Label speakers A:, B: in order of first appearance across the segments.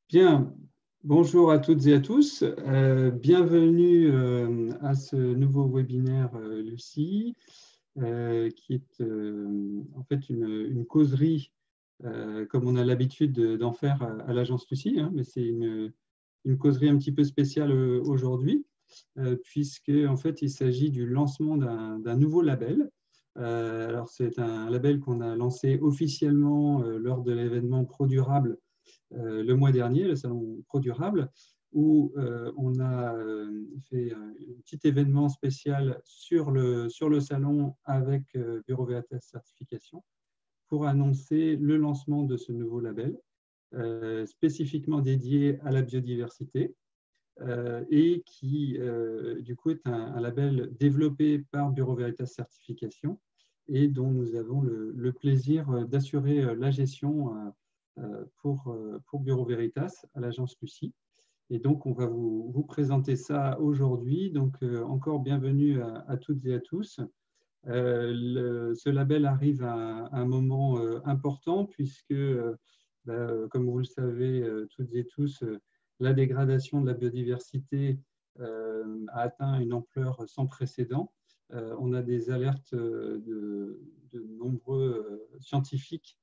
A: Bien, bonjour à toutes et à tous. Bienvenue à ce nouveau webinaire Lucie, qui est en fait une causerie, comme on a l'habitude d'en faire à l'agence Lucie, hein, mais c'est une causerie un petit peu spéciale aujourd'hui, puisque en fait il s'agit du lancement d'un nouveau label. Alors c'est un label qu'on a lancé officiellement lors de l'événement ProDurable le mois dernier, le salon ProDurable, où on a fait un petit événement spécial sur le salon avec Bureau Veritas Certification pour annoncer le lancement de ce nouveau label spécifiquement dédié à la biodiversité et qui, du coup, est un label développé par Bureau Veritas Certification et dont nous avons le plaisir d'assurer la gestion pour Bureau Veritas à l'agence Lucie. Et donc, on va vous présenter ça aujourd'hui. Donc, encore bienvenue à toutes et à tous. Ce label arrive à un moment important puisque, comme vous le savez toutes et tous, la dégradation de la biodiversité a atteint une ampleur sans précédent. On a des alertes de nombreux scientifiques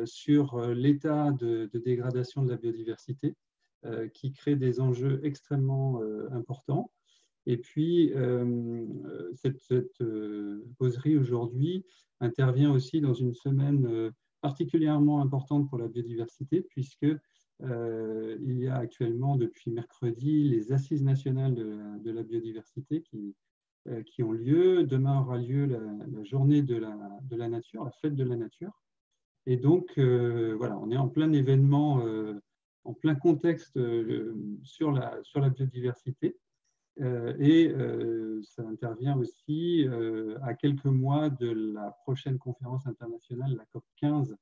A: sur l'état de dégradation de la biodiversité qui crée des enjeux extrêmement importants. Et puis, cette causerie aujourd'hui intervient aussi dans une semaine particulièrement importante pour la biodiversité, puisque il y a actuellement, depuis mercredi, les Assises nationales de la biodiversité qui ont lieu. Demain aura lieu la journée de la nature, la fête de la nature. Et donc, voilà, on est en plein événement, en plein contexte sur la biodiversité. Et ça intervient aussi à quelques mois de la prochaine conférence internationale, la COP15,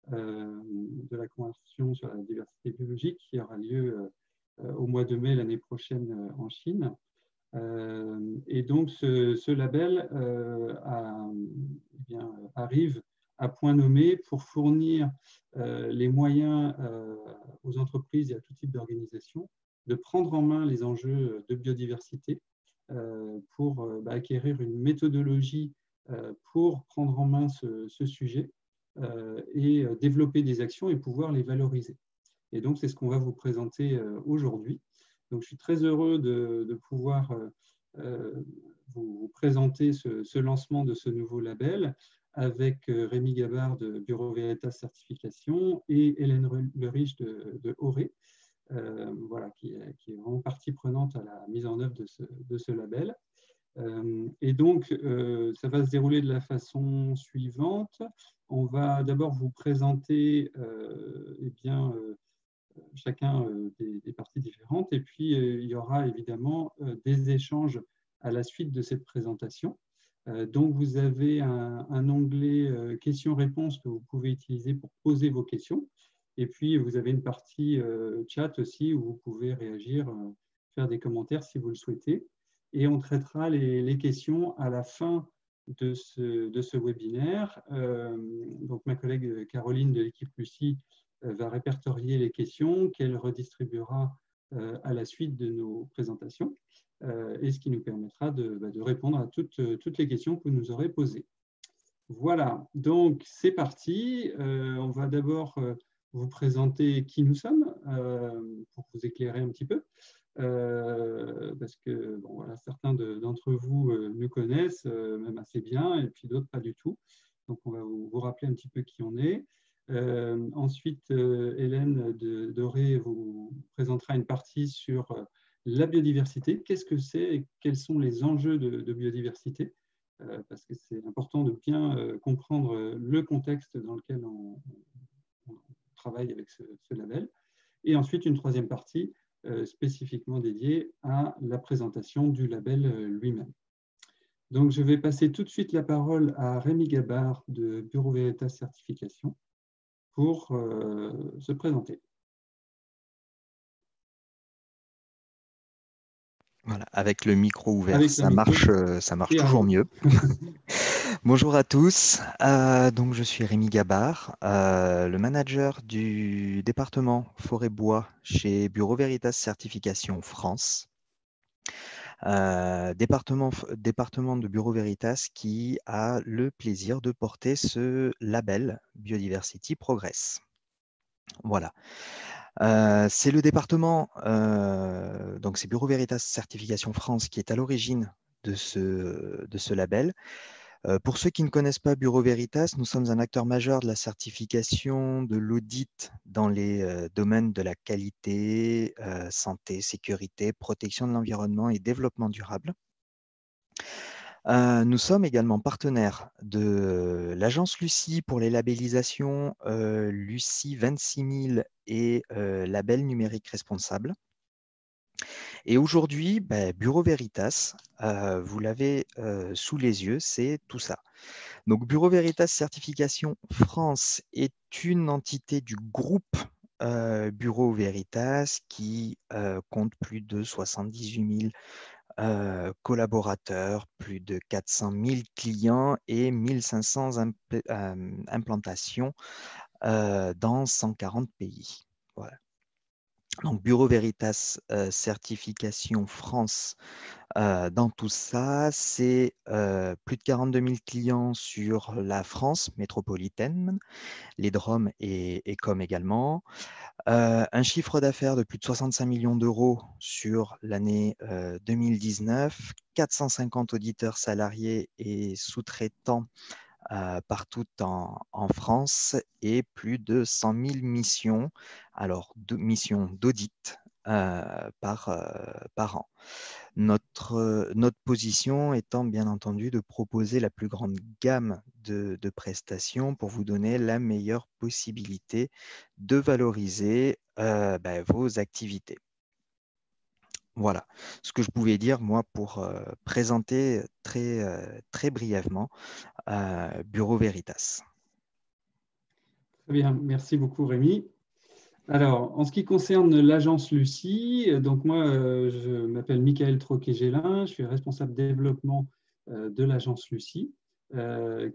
A: de la Convention sur la diversité biologique, qui aura lieu au mois de mai l'année prochaine en Chine. Et donc, ce label arrive à point nommé pour fournir les moyens aux entreprises et à tout type d'organisation de prendre en main les enjeux de biodiversité pour acquérir une méthodologie pour prendre en main ce sujet et développer des actions et pouvoir les valoriser. Et donc, c'est ce qu'on va vous présenter aujourd'hui. Donc, je suis très heureux de pouvoir vous présenter ce lancement de ce nouveau label avec Rémi Gabard de Bureau Veritas Certification et Hélène Lerich de Auré, voilà, qui est vraiment partie prenante à la mise en œuvre de ce label. Et donc, ça va se dérouler de la façon suivante. On va d'abord vous présenter chacun des parties différentes, et puis il y aura évidemment des échanges à la suite de cette présentation. Donc, vous avez un onglet questions-réponses que vous pouvez utiliser pour poser vos questions. Et puis, vous avez une partie chat aussi où vous pouvez réagir, faire des commentaires si vous le souhaitez. Et on traitera les questions à la fin de ce webinaire. Donc, ma collègue Caroline de l'équipe Lucie va répertorier les questions qu'elle redistribuera à la suite de nos présentations, et ce qui nous permettra de répondre à toutes les questions que vous nous aurez posées. Voilà, donc c'est parti. On va d'abord vous présenter qui nous sommes pour vous éclairer un petit peu. Parce que bon, voilà, certains d'entre vous nous connaissent même assez bien, et puis d'autres pas du tout. Donc, on va vous rappeler un petit peu qui on est. Ensuite, Hélène Doré vous présentera une partie sur la biodiversité. Qu'est-ce que c'est et quels sont les enjeux de biodiversité, parce que c'est important de bien comprendre le contexte dans lequel on travaille avec ce label. Et ensuite, une troisième partie spécifiquement dédiée à la présentation du label lui-même. Donc, je vais passer tout de suite la parole à Rémi Gabard de Bureau Veritas Certification pour se présenter.
B: Voilà, avec le micro ouvert, ça marche toujours mieux. Bonjour à tous. Donc je suis Rémi Gabard, le manager du département Forêt-Bois chez Bureau Veritas Certification France. Département de Bureau Veritas qui a le plaisir de porter ce label Biodiversity Progress. Voilà. C'est le département, donc c'est Bureau Veritas Certification France qui est à l'origine de ce label. Pour ceux qui ne connaissent pas Bureau Veritas, nous sommes un acteur majeur de la certification, de l'audit dans les domaines de la qualité, santé, sécurité, protection de l'environnement et développement durable. Nous sommes également partenaires de l'agence Lucie pour les labellisations Lucie 26000 et label numérique responsable. Et aujourd'hui, Bureau Veritas, vous l'avez sous les yeux, c'est tout ça. Donc, Bureau Veritas Certification France est une entité du groupe Bureau Veritas qui compte plus de 78 000 collaborateurs, plus de 400 000 clients et 1500 implantations dans 140 pays. Voilà. Donc, Bureau Veritas Certification France, dans tout ça, c'est plus de 42 000 clients sur la France métropolitaine, les DROM et COM également. Un chiffre d'affaires de plus de 65 millions d'euros sur l'année 2019, 450 auditeurs salariés et sous-traitants partout en France et plus de 100 000 missions, alors missions d'audit par an. Notre position étant bien entendu de proposer la plus grande gamme de prestations pour vous donner la meilleure possibilité de valoriser vos activités. Voilà ce que je pouvais dire moi pour présenter très brièvement Bureau Veritas.
A: Très bien, merci beaucoup Rémi. Alors, en ce qui concerne l'agence Lucie, donc moi, je m'appelle Michael Troquet-Gélin, je suis responsable développement de l'agence Lucie,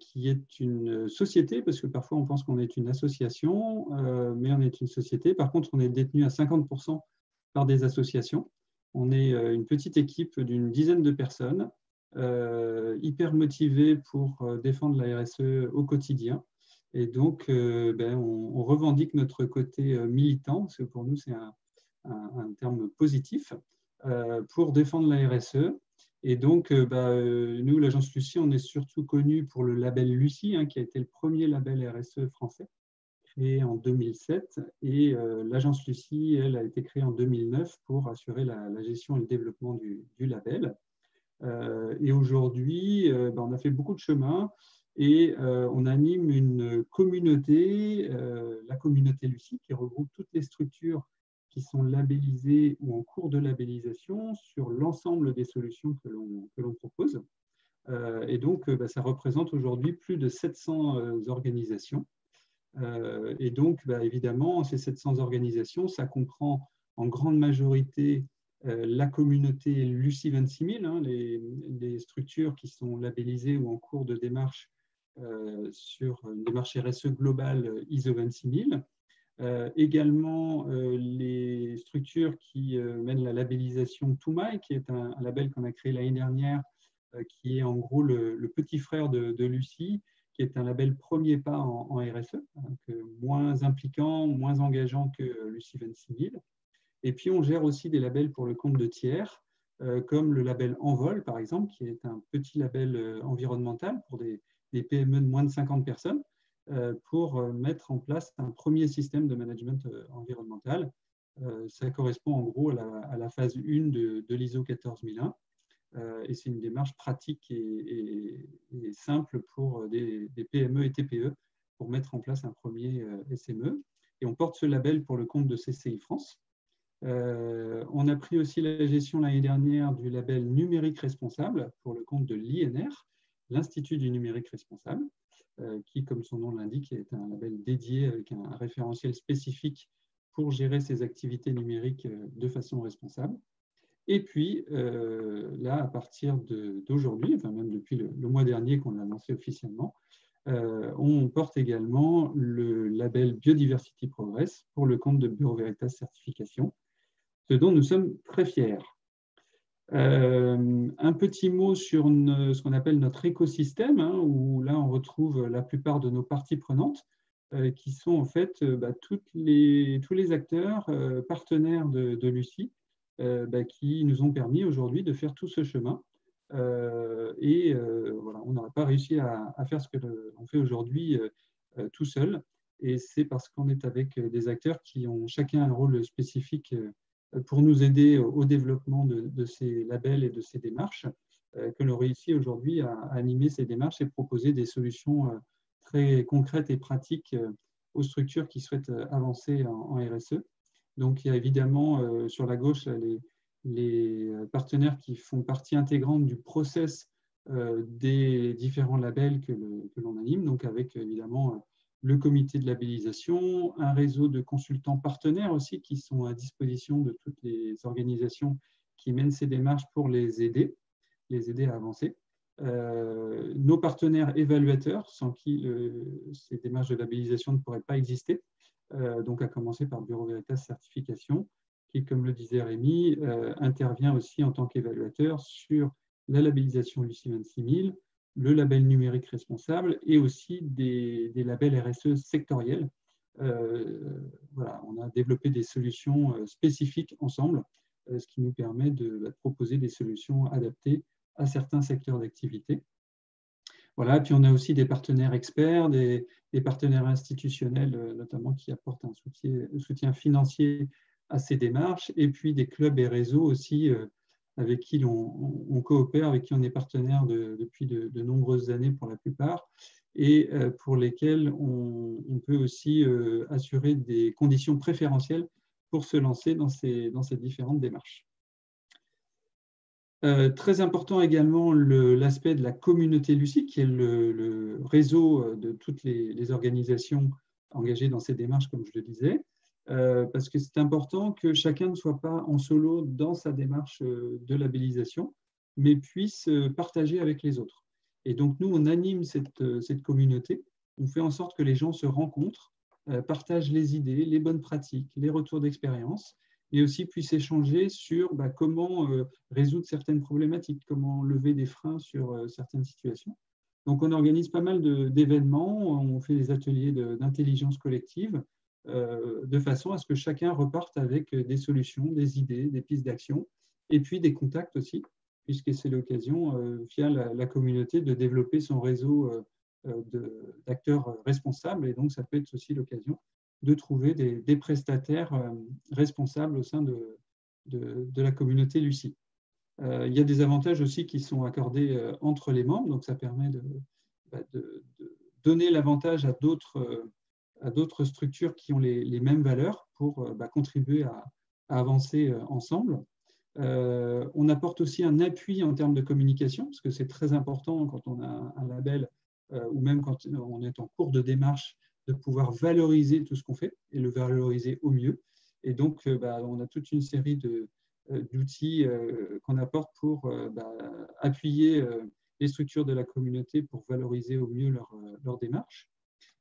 A: qui est une société, parce que parfois on pense qu'on est une association, mais on est une société. Par contre, on est détenu à 50% par des associations. On est une petite équipe d'une dizaine de personnes, hyper motivées pour défendre la RSE au quotidien. Et donc, on revendique notre côté militant, parce que pour nous, c'est un terme positif, pour défendre la RSE. Et donc, nous, l'agence Lucie, on est surtout connu pour le label Lucie, qui a été le premier label RSE français, créé en 2007. Et l'agence Lucie, elle, a été créée en 2009 pour assurer la gestion et le développement du label. Et aujourd'hui, on a fait beaucoup de chemin et on anime une communauté, la communauté Lucie, qui regroupe toutes les structures qui sont labellisées ou en cours de labellisation sur l'ensemble des solutions que l'on propose. Et donc, ça représente aujourd'hui plus de 700 organisations. Et donc, évidemment, ces 700 organisations, ça comprend en grande majorité la communauté Lucie 26000, les structures qui sont labellisées ou en cours de démarche sur une démarche RSE globale ISO 26000. Également, les structures qui mènent la labellisation Toumaï, qui est un label qu'on a créé l'année dernière, qui est en gros le petit frère de Lucie, qui est un label premier pas en RSE, donc moins impliquant, moins engageant que Lucie 26000. Et puis, on gère aussi des labels pour le compte de tiers, comme le label Envol, par exemple, qui est un petit label environnemental pour des PME de moins de 50 personnes, pour mettre en place un premier système de management environnemental. Ça correspond en gros à la phase 1 de l'ISO 14001. Et c'est une démarche pratique et simple pour des PME et TPE pour mettre en place un premier SME. Et on porte ce label pour le compte de CCI France. On a pris aussi la gestion l'année dernière du label numérique responsable pour le compte de l'INR, l'Institut du numérique responsable, qui, comme son nom l'indique, est un label dédié avec un référentiel spécifique pour gérer ses activités numériques de façon responsable. Et puis, là, à partir d'aujourd'hui, enfin même depuis le mois dernier qu'on l'a lancé officiellement, on porte également le label Biodiversity Progress pour le compte de Bureau Veritas Certification, ce dont nous sommes très fiers. Un petit mot sur ce qu'on appelle notre écosystème, hein, où là on retrouve la plupart de nos parties prenantes, qui sont en fait tous les acteurs partenaires de Lucie, qui nous ont permis aujourd'hui de faire tout ce chemin. Voilà, on n'aurait pas réussi à faire ce que l'on fait aujourd'hui tout seul. Et c'est parce qu'on est avec des acteurs qui ont chacun un rôle spécifique pour nous aider au développement de ces labels et de ces démarches, que l'on réussit aujourd'hui à animer ces démarches et proposer des solutions très concrètes et pratiques aux structures qui souhaitent avancer en RSE. Donc, il y a évidemment sur la gauche les partenaires qui font partie intégrante du process des différents labels que l'on anime, donc avec évidemment le comité de labellisation, un réseau de consultants partenaires aussi qui sont à disposition de toutes les organisations qui mènent ces démarches pour les aider à avancer. Nos partenaires évaluateurs, sans qui ces démarches de labellisation ne pourraient pas exister, donc à commencer par Bureau Veritas Certification, qui, comme le disait Rémi, intervient aussi en tant qu'évaluateur sur la labellisation Lucie 26000, le label numérique responsable et aussi des labels RSE sectoriels. Voilà, on a développé des solutions spécifiques ensemble, ce qui nous permet de proposer des solutions adaptées à certains secteurs d'activité. Voilà, puis on a aussi des partenaires experts, des partenaires institutionnels notamment qui apportent un soutien financier à ces démarches, et puis des clubs et réseaux aussi avec qui on coopère, avec qui on est partenaire depuis de nombreuses années pour la plupart, et pour lesquels on peut aussi assurer des conditions préférentielles pour se lancer dans ces différentes démarches. Très important également l'aspect de la communauté Lucie, qui est le réseau de toutes les organisations engagées dans ces démarches, comme je le disais, parce que c'est important que chacun ne soit pas en solo dans sa démarche de labellisation, mais puisse partager avec les autres. Et donc, nous, on anime cette communauté, on fait en sorte que les gens se rencontrent, partagent les idées, les bonnes pratiques, les retours d'expérience, et aussi puissent échanger sur comment résoudre certaines problématiques, comment lever des freins sur certaines situations. Donc, on organise pas mal d'événements, on fait des ateliers d'intelligence collective, de façon à ce que chacun reparte avec des solutions, des idées, des pistes d'action, et puis des contacts aussi, puisque c'est l'occasion, via la communauté, de développer son réseau d'acteurs responsables, et donc ça peut être aussi l'occasion de trouver des prestataires responsables au sein de la communauté Lucie. Il y a des avantages aussi qui sont accordés entre les membres, donc ça permet de donner l'avantage à d'autres structures qui ont les mêmes valeurs pour contribuer à avancer ensemble. On apporte aussi un appui en termes de communication, parce que c'est très important quand on a un label ou même quand on est en cours de démarche, de pouvoir valoriser tout ce qu'on fait et le valoriser au mieux. Et donc, on a toute une série d'outils qu'on apporte pour appuyer les structures de la communauté pour valoriser au mieux leur démarche.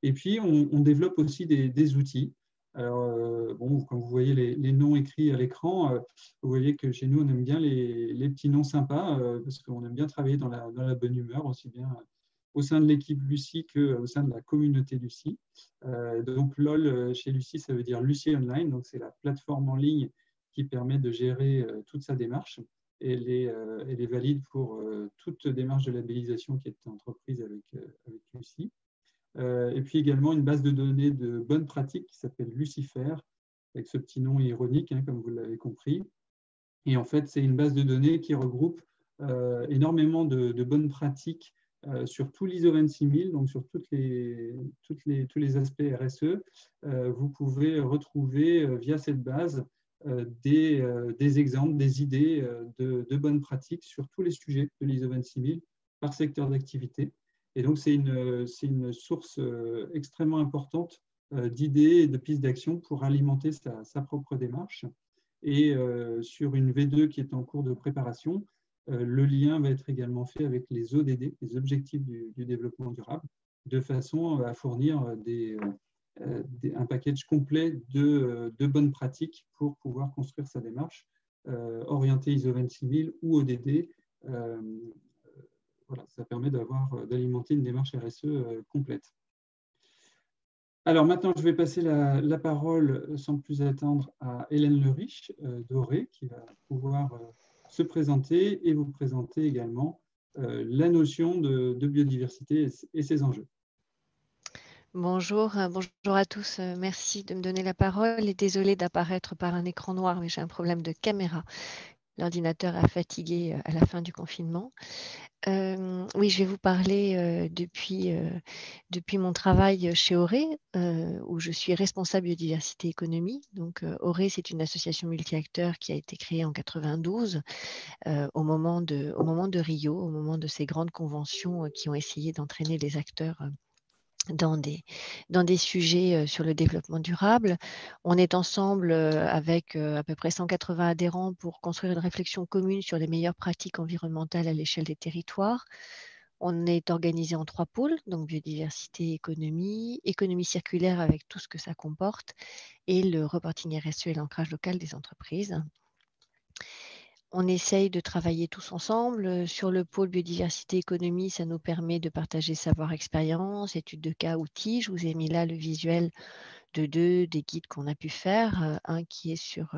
A: Et puis, on développe aussi des outils. Alors, quand vous voyez les noms écrits à l'écran, vous voyez que chez nous, on aime bien les petits noms sympas parce qu'on aime bien travailler dans la bonne humeur, aussi bien au sein de l'équipe Lucie qu'au sein de la communauté Lucie. Donc, LOL chez Lucie, ça veut dire Lucie Online. Donc, c'est la plateforme en ligne qui permet de gérer toute sa démarche. Et elle est valide pour toute démarche de labellisation qui est entreprise avec Lucie. Et puis également une base de données de bonnes pratiques qui s'appelle Lucifer, avec ce petit nom ironique, comme vous l'avez compris. Et en fait, c'est une base de données qui regroupe énormément de bonnes pratiques sur tout l'ISO 26000, donc sur tous les aspects RSE. Vous pouvez retrouver via cette base des exemples, des idées de bonnes pratiques sur tous les sujets de l'ISO 26000 par secteur d'activité. Et donc, c'est une source extrêmement importante d'idées et de pistes d'action pour alimenter sa propre démarche. Et sur une V2 qui est en cours de préparation, le lien va être également fait avec les ODD, les objectifs du développement durable, de façon à fournir un package complet de bonnes pratiques pour pouvoir construire sa démarche orientée ISO 26000 ou ODD. Voilà, ça permet d'alimenter une démarche RSE complète. Alors maintenant, je vais passer la parole sans plus attendre à Hélène Leriche d'Oré, qui va pouvoir se présenter et vous présenter également la notion de biodiversité et ses enjeux.
C: Bonjour, bonjour à tous. Merci de me donner la parole et désolée d'apparaître par un écran noir, mais j'ai un problème de caméra. L'ordinateur a fatigué à la fin du confinement. Oui, je vais vous parler depuis mon travail chez Oré, où je suis responsable biodiversité économie. Donc, Oré, c'est une association multi-acteurs qui a été créée en 92 au moment de Rio, au moment de ces grandes conventions qui ont essayé d'entraîner les acteurs dans des sujets sur le développement durable. On est ensemble avec à peu près 180 adhérents pour construire une réflexion commune sur les meilleures pratiques environnementales à l'échelle des territoires. On est organisé en 3 pôles, donc biodiversité, économie circulaire avec tout ce que ça comporte, et le reporting RSE et l'ancrage local des entreprises. On essaye de travailler tous ensemble. Sur le pôle biodiversité économie, ça nous permet de partager savoir, expérience, études de cas, outils. Je vous ai mis là le visuel de 2 des guides qu'on a pu faire. Un qui est sur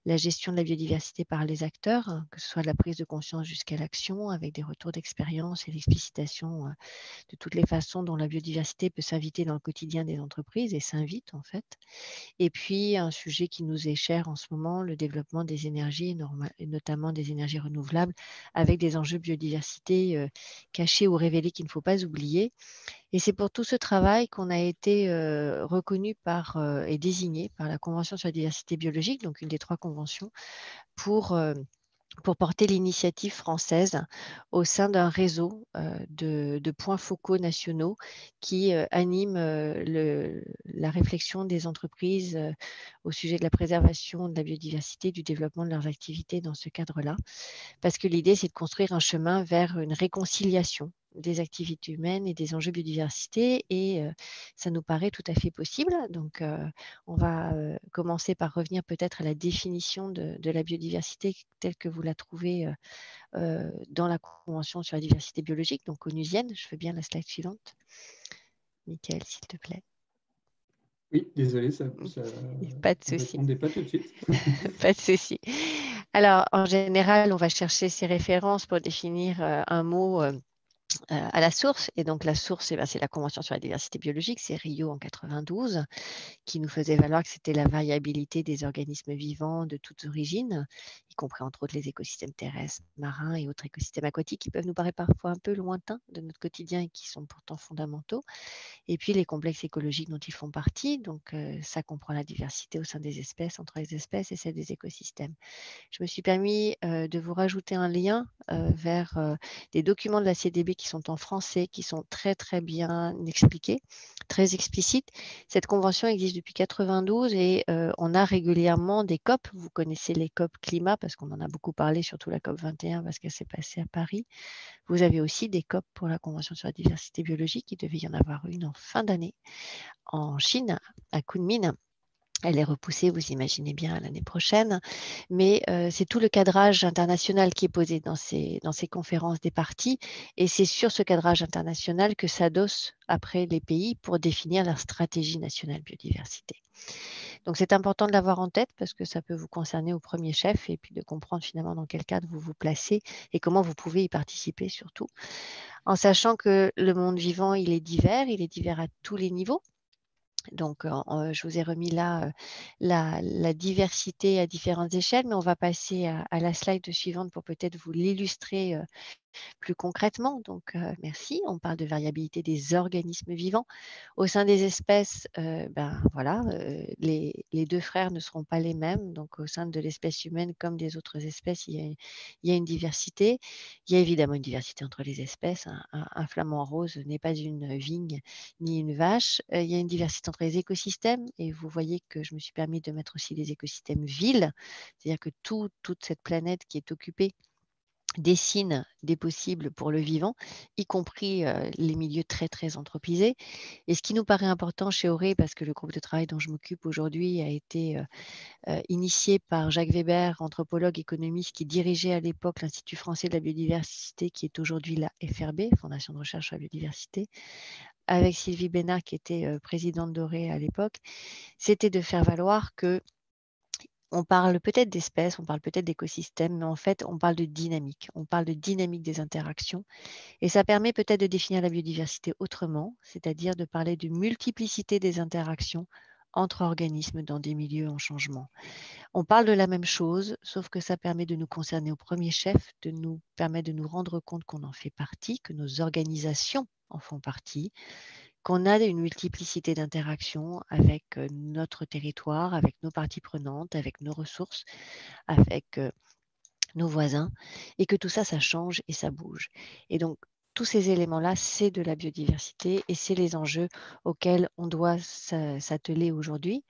C: la gestion de la biodiversité par les acteurs, que ce soit de la prise de conscience jusqu'à l'action, avec des retours d'expérience et l'explicitation de toutes les façons dont la biodiversité peut s'inviter dans le quotidien des entreprises et s'invite en fait. Et puis, un sujet qui nous est cher en ce moment, le développement des énergies, et notamment des énergies renouvelables, avec des enjeux biodiversité cachés ou révélés qu'il ne faut pas oublier. Et c'est pour tout ce travail qu'on a été reconnu et désigné par la Convention sur la diversité biologique, donc une des 3 conventions, pour porter l'initiative française au sein d'un réseau de points focaux nationaux qui animent la réflexion des entreprises au sujet de la préservation de la biodiversité, du développement de leurs activités dans ce cadre-là. Parce que l'idée, c'est de construire un chemin vers une réconciliation des activités humaines et des enjeux biodiversité, et ça nous paraît tout à fait possible. Donc, on va commencer par revenir peut-être à la définition de la biodiversité telle que vous la trouvez dans la Convention sur la diversité biologique, donc onusienne. Je veux bien la slide suivante. Mickaël, s'il te plaît.
A: Oui, désolé, ça
C: pas de
A: ne
C: souci.
A: répondait pas tout de suite.
C: Pas de souci. Alors, en général, on va chercher ces références pour définir un mot à la source. Et donc, la source, c'est la Convention sur la diversité biologique, c'est Rio en 92, qui nous faisait valoir que c'était la variabilité des organismes vivants de toutes origines, y compris entre autres les écosystèmes terrestres, marins et autres écosystèmes aquatiques qui peuvent nous paraître parfois un peu lointains de notre quotidien et qui sont pourtant fondamentaux. Et puis les complexes écologiques dont ils font partie, donc ça comprend la diversité au sein des espèces, entre les espèces et celle des écosystèmes. Je me suis permis de vous rajouter un lien vers des documents de la CDB qui sont en français, qui sont très très bien expliqués, très explicites. Cette convention existe depuis 92 et on a régulièrement des COP. Vous connaissez les COP climat parce qu'on en a beaucoup parlé, surtout la COP 21 parce qu'elle s'est passée à Paris. Vous avez aussi des COP pour la Convention sur la diversité biologique. Il devait y en avoir une en fin d'année en Chine, à Kunming. Elle est repoussée, vous imaginez bien, à l'année prochaine. Mais c'est tout le cadrage international qui est posé dans ces conférences des parties. Et c'est sur ce cadrage international que s'adossent après les pays pour définir leur stratégie nationale biodiversité. Donc, c'est important de l'avoir en tête parce que ça peut vous concerner au premier chef et puis de comprendre finalement dans quel cadre vous vous placez et comment vous pouvez y participer surtout. En sachant que le monde vivant, il est divers à tous les niveaux. Donc, je vous ai remis là la diversité à différentes échelles, mais on va passer à la slide suivante pour peut-être vous l'illustrer Plus concrètement, donc merci, on parle de variabilité des organismes vivants. Au sein des espèces, voilà, les deux frères ne seront pas les mêmes. Donc au sein de l'espèce humaine comme des autres espèces, il y a une diversité. Il y a évidemment une diversité entre les espèces. Un flamant rose n'est pas une vigne ni une vache. Il y a une diversité entre les écosystèmes et vous voyez que je me suis permis de mettre aussi les écosystèmes villes, c'est-à-dire que toute cette planète qui est occupée dessine des possibles pour le vivant, y compris les milieux très, très anthropisés. Et ce qui nous paraît important chez Auré, parce que le groupe de travail dont je m'occupe aujourd'hui a été initié par Jacques Weber, anthropologue économiste qui dirigeait à l'époque l'Institut français de la biodiversité, qui est aujourd'hui la FRB, Fondation de recherche sur la biodiversité, avec Sylvie Bénard, qui était présidente d'Auré à l'époque, c'était de faire valoir que on parle peut-être d'espèces, on parle peut-être d'écosystèmes, mais en fait, on parle de dynamique. On parle de dynamique des interactions. Et ça permet peut-être de définir la biodiversité autrement, c'est-à-dire de parler de multiplicité des interactions entre organismes dans des milieux en changement. On parle de la même chose, sauf que ça permet de nous concerner au premier chef, de nous permettre de nous rendre compte qu'on en fait partie, que nos organisations en font partie, qu'on a une multiplicité d'interactions avec notre territoire, avec nos parties prenantes, avec nos ressources, avec nos voisins, et que tout ça, ça change et ça bouge. Et donc, tous ces éléments-là, c'est de la biodiversité et c'est les enjeux auxquels on doit s'atteler aujourd'hui.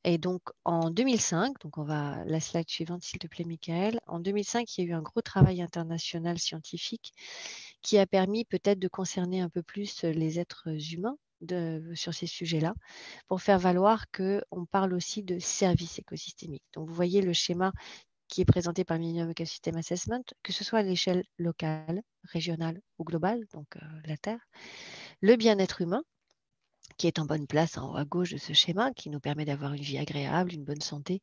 C: Et donc, en 2005, donc la slide suivante, s'il te plaît, Michael. En 2005, il y a eu un gros travail international scientifique qui a permis peut-être de concerner un peu plus les êtres humains sur ces sujets-là, pour faire valoir qu'on parle aussi de services écosystémiques. Donc, vous voyez le schéma qui est présenté par Millennium Ecosystem Assessment, que ce soit à l'échelle locale, régionale ou globale, donc la Terre, le bien-être humain, qui est en bonne place en haut à gauche de ce schéma, qui nous permet d'avoir une vie agréable, une bonne santé,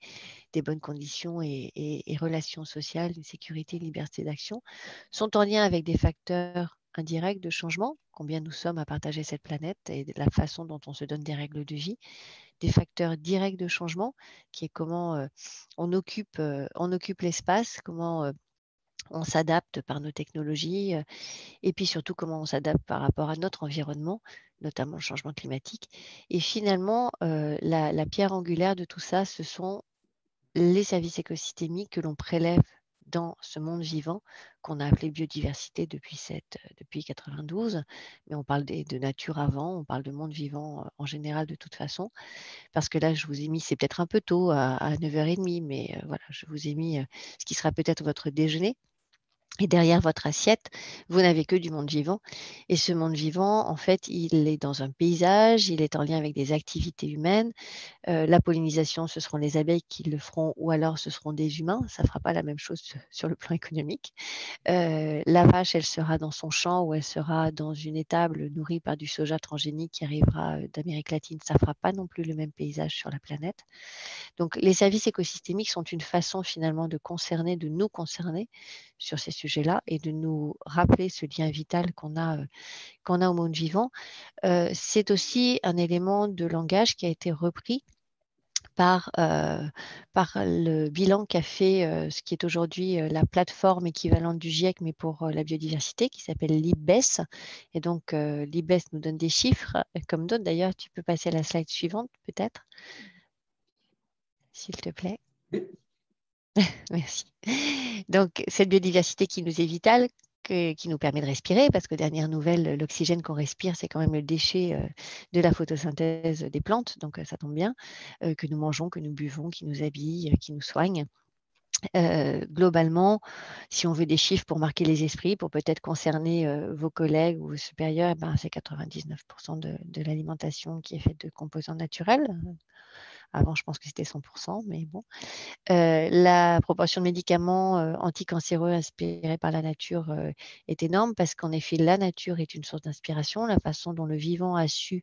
C: des bonnes conditions et relations sociales, une sécurité, une liberté d'action, sont en lien avec des facteurs indirects de changement, combien nous sommes à partager cette planète et la façon dont on se donne des règles de vie, des facteurs directs de changement, qui est comment on occupe l'espace, comment on s'adapte par nos technologies, et puis surtout comment on s'adapte par rapport à notre environnement, notamment le changement climatique. Et finalement, la pierre angulaire de tout ça, ce sont les services écosystémiques que l'on prélève dans ce monde vivant qu'on a appelé biodiversité depuis 92, mais on parle de nature avant, on parle de monde vivant en général de toute façon, parce que là, je vous ai mis, c'est peut-être un peu tôt à 9h30, mais voilà, je vous ai mis ce qui sera peut-être votre déjeuner. Et derrière votre assiette, vous n'avez que du monde vivant. Et ce monde vivant, en fait, il est dans un paysage, il est en lien avec des activités humaines. La pollinisation, ce seront les abeilles qui le feront, ou alors ce seront des humains. Ça ne fera pas la même chose sur le plan économique. La vache, elle sera dans son champ ou elle sera dans une étable nourrie par du soja transgénique qui arrivera d'Amérique latine. Ça ne fera pas non plus le même paysage sur la planète. Donc, les services écosystémiques sont une façon finalement de nous concerner sur ces sujets-là et de nous rappeler ce lien vital qu'on a au monde vivant. C'est aussi un élément de langage qui a été repris par le bilan qu'a fait ce qui est aujourd'hui la plateforme équivalente du GIEC, mais pour la biodiversité, qui s'appelle l'IBES. Et donc, l'IBES nous donne des chiffres, comme d'autres. D'ailleurs, tu peux passer à la slide suivante, peut-être, s'il te plaît. Merci. Donc, cette biodiversité qui nous est vitale, qui nous permet de respirer, parce que dernière nouvelle, l'oxygène qu'on respire, c'est quand même le déchet de la photosynthèse des plantes, donc ça tombe bien, que nous mangeons, que nous buvons, qui nous habille, qui nous soigne. Globalement, si on veut des chiffres pour marquer les esprits, pour peut-être concerner vos collègues ou vos supérieurs, c'est 99% de l'alimentation qui est faite de composants naturels. Avant, je pense que c'était 100%, mais bon. La proportion de médicaments anticancéreux inspirés par la nature est énorme, parce qu'en effet, la nature est une source d'inspiration. La façon dont le vivant a su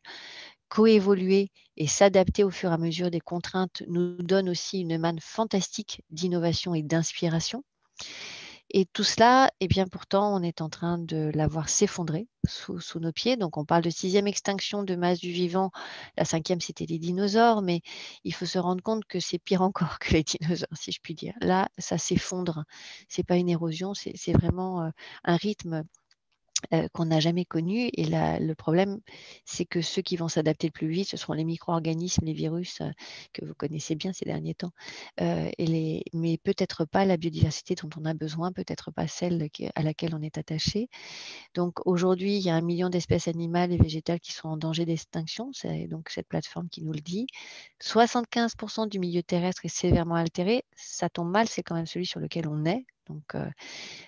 C: coévoluer et s'adapter au fur et à mesure des contraintes nous donne aussi une manne fantastique d'innovation et d'inspiration. Et tout cela, eh bien, pourtant, on est en train de la voir s'effondrer sous nos pieds. Donc, on parle de 6e extinction de masse du vivant. La 5e, c'était les dinosaures, mais il faut se rendre compte que c'est pire encore que les dinosaures, si je puis dire. Là, ça s'effondre. C'est pas une érosion, c'est vraiment un rythme qu'on n'a jamais connu. Et le problème, c'est que ceux qui vont s'adapter le plus vite, ce seront les micro-organismes, les virus que vous connaissez bien ces derniers temps, mais peut-être pas la biodiversité dont on a besoin, peut-être pas celle à laquelle on est attaché. Donc aujourd'hui, il y a 1 million d'espèces animales et végétales qui sont en danger d'extinction. C'est donc cette plateforme qui nous le dit. 75% du milieu terrestre est sévèrement altéré. Ça tombe mal, c'est quand même celui sur lequel on est. Donc,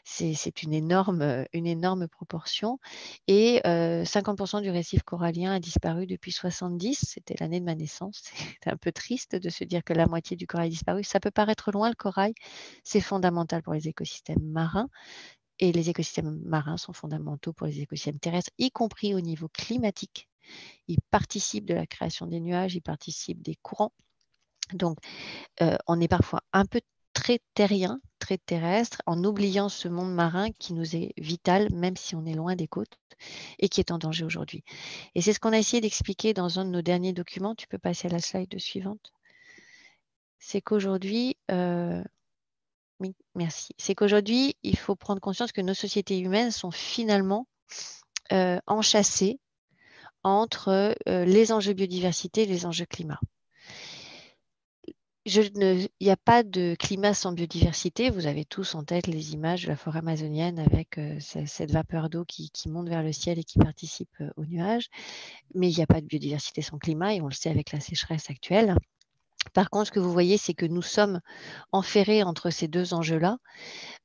C: c'est une énorme proportion. Et 50% du récif corallien a disparu depuis 70. C'était l'année de ma naissance. C'est un peu triste de se dire que la moitié du corail a disparu. Ça peut paraître loin, le corail. C'est fondamental pour les écosystèmes marins. Et les écosystèmes marins sont fondamentaux pour les écosystèmes terrestres, y compris au niveau climatique. Ils participent de la création des nuages, ils participent des courants. Donc, on est parfois un peu très terrien, très terrestre, en oubliant ce monde marin qui nous est vital, même si on est loin des côtes, et qui est en danger aujourd'hui. Et c'est ce qu'on a essayé d'expliquer dans un de nos derniers documents. Tu peux passer à la slide suivante. C'est qu'aujourd'hui, oui, merci. C'est qu'aujourd'hui, il faut prendre conscience que nos sociétés humaines sont finalement enchâssées entre les enjeux biodiversité et les enjeux climat. Il n'y a pas de climat sans biodiversité. Vous avez tous en tête les images de la forêt amazonienne avec cette vapeur d'eau qui monte vers le ciel et qui participe aux nuages. Mais il n'y a pas de biodiversité sans climat et on le sait avec la sécheresse actuelle. Par contre, ce que vous voyez, c'est que nous sommes enferrés entre ces deux enjeux-là.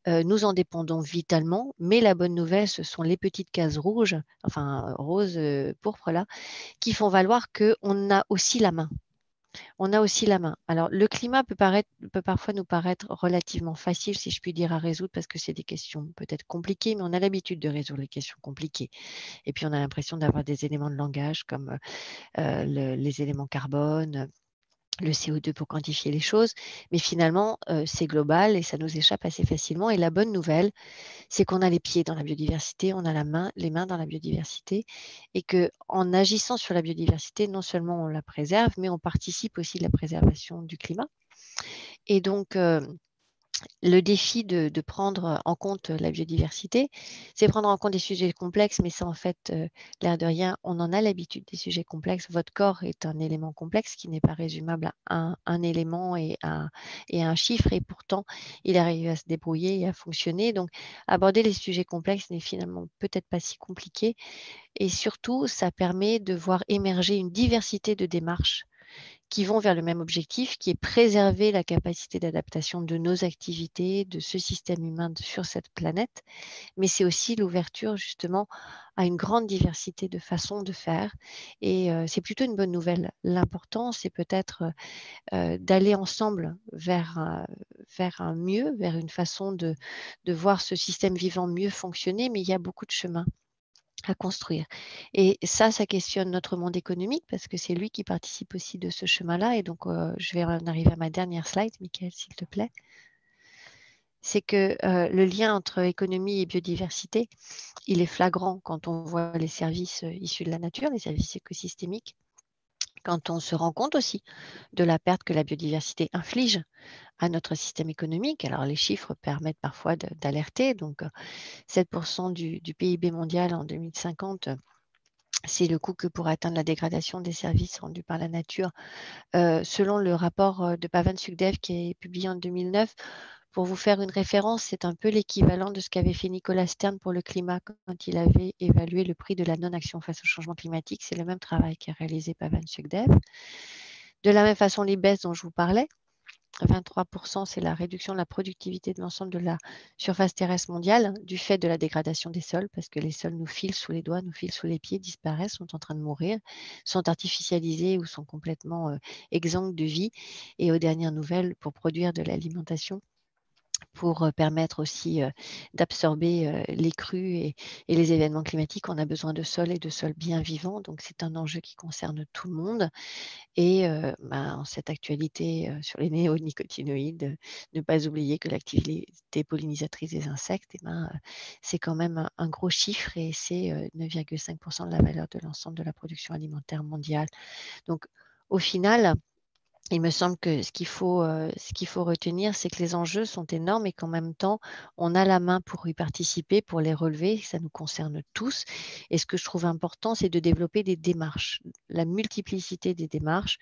C: Nous en dépendons vitalement, mais la bonne nouvelle, ce sont les petites cases rouges, enfin roses, pourpres là, qui font valoir qu'on a aussi la main. On a aussi la main. Alors, le climat peut parfois nous paraître relativement facile, si je puis dire, à résoudre, parce que c'est des questions peut-être compliquées, mais on a l'habitude de résoudre les questions compliquées. Et puis, on a l'impression d'avoir des éléments de langage comme les éléments carbone, le CO2 pour quantifier les choses. Mais finalement, c'est global et ça nous échappe assez facilement. Et la bonne nouvelle, c'est qu'on a les pieds dans la biodiversité, on a les mains dans la biodiversité et qu'en agissant sur la biodiversité, non seulement on la préserve, mais on participe aussi de la préservation du climat. Et donc, le défi de prendre en compte la biodiversité, c'est prendre en compte des sujets complexes, mais ça, en fait, l'air de rien, on en a l'habitude des sujets complexes. Votre corps est un élément complexe qui n'est pas résumable à un élément et à un chiffre, et pourtant, il arrive à se débrouiller et à fonctionner. Donc, aborder les sujets complexes n'est finalement peut-être pas si compliqué. Et surtout, ça permet de voir émerger une diversité de démarches qui vont vers le même objectif, qui est préserver la capacité d'adaptation de nos activités, de ce système humain sur cette planète, mais c'est aussi l'ouverture justement à une grande diversité de façons de faire. Et c'est plutôt une bonne nouvelle. L'important, c'est peut-être d'aller ensemble vers un mieux, vers une façon de voir ce système vivant mieux fonctionner, mais il y a beaucoup de chemin à construire. Et ça questionne notre monde économique parce que c'est lui qui participe aussi de ce chemin-là. Et donc, je vais en arriver à ma dernière slide, Mickaël, s'il te plaît. C'est que le lien entre économie et biodiversité, il est flagrant quand on voit les services issus de la nature, les services écosystémiques, quand on se rend compte aussi de la perte que la biodiversité inflige à notre système économique. Alors, les chiffres permettent parfois d'alerter. Donc, 7% du PIB mondial en 2050, c'est le coût que pourrait atteindre la dégradation des services rendus par la nature. Selon le rapport de Pavan Sukhdev qui est publié en 2009, pour vous faire une référence, c'est un peu l'équivalent de ce qu'avait fait Nicolas Stern pour le climat quand il avait évalué le prix de la non-action face au changement climatique. C'est le même travail qu'a réalisé Pavan Sukhdev. De la même façon, les baisses dont je vous parlais, 23%, c'est la réduction de la productivité de l'ensemble de la surface terrestre mondiale du fait de la dégradation des sols, parce que les sols nous filent sous les doigts, nous filent sous les pieds, disparaissent, sont en train de mourir, sont artificialisés ou sont complètement exsangues de vie. Et aux dernières nouvelles, pour produire de l'alimentation, pour permettre aussi d'absorber les crues et les événements climatiques. On a besoin de sol et de sols bien vivants, donc c'est un enjeu qui concerne tout le monde. Et en cette actualité sur les néonicotinoïdes, ne pas oublier que l'activité pollinisatrice des insectes, c'est quand même un gros chiffre et c'est 9,5% de la valeur de l'ensemble de la production alimentaire mondiale. Donc au final, il me semble que ce qu'il faut retenir, c'est que les enjeux sont énormes et qu'en même temps, on a la main pour y participer, pour les relever. Ça nous concerne tous. Et ce que je trouve important, c'est de développer des démarches. La multiplicité des démarches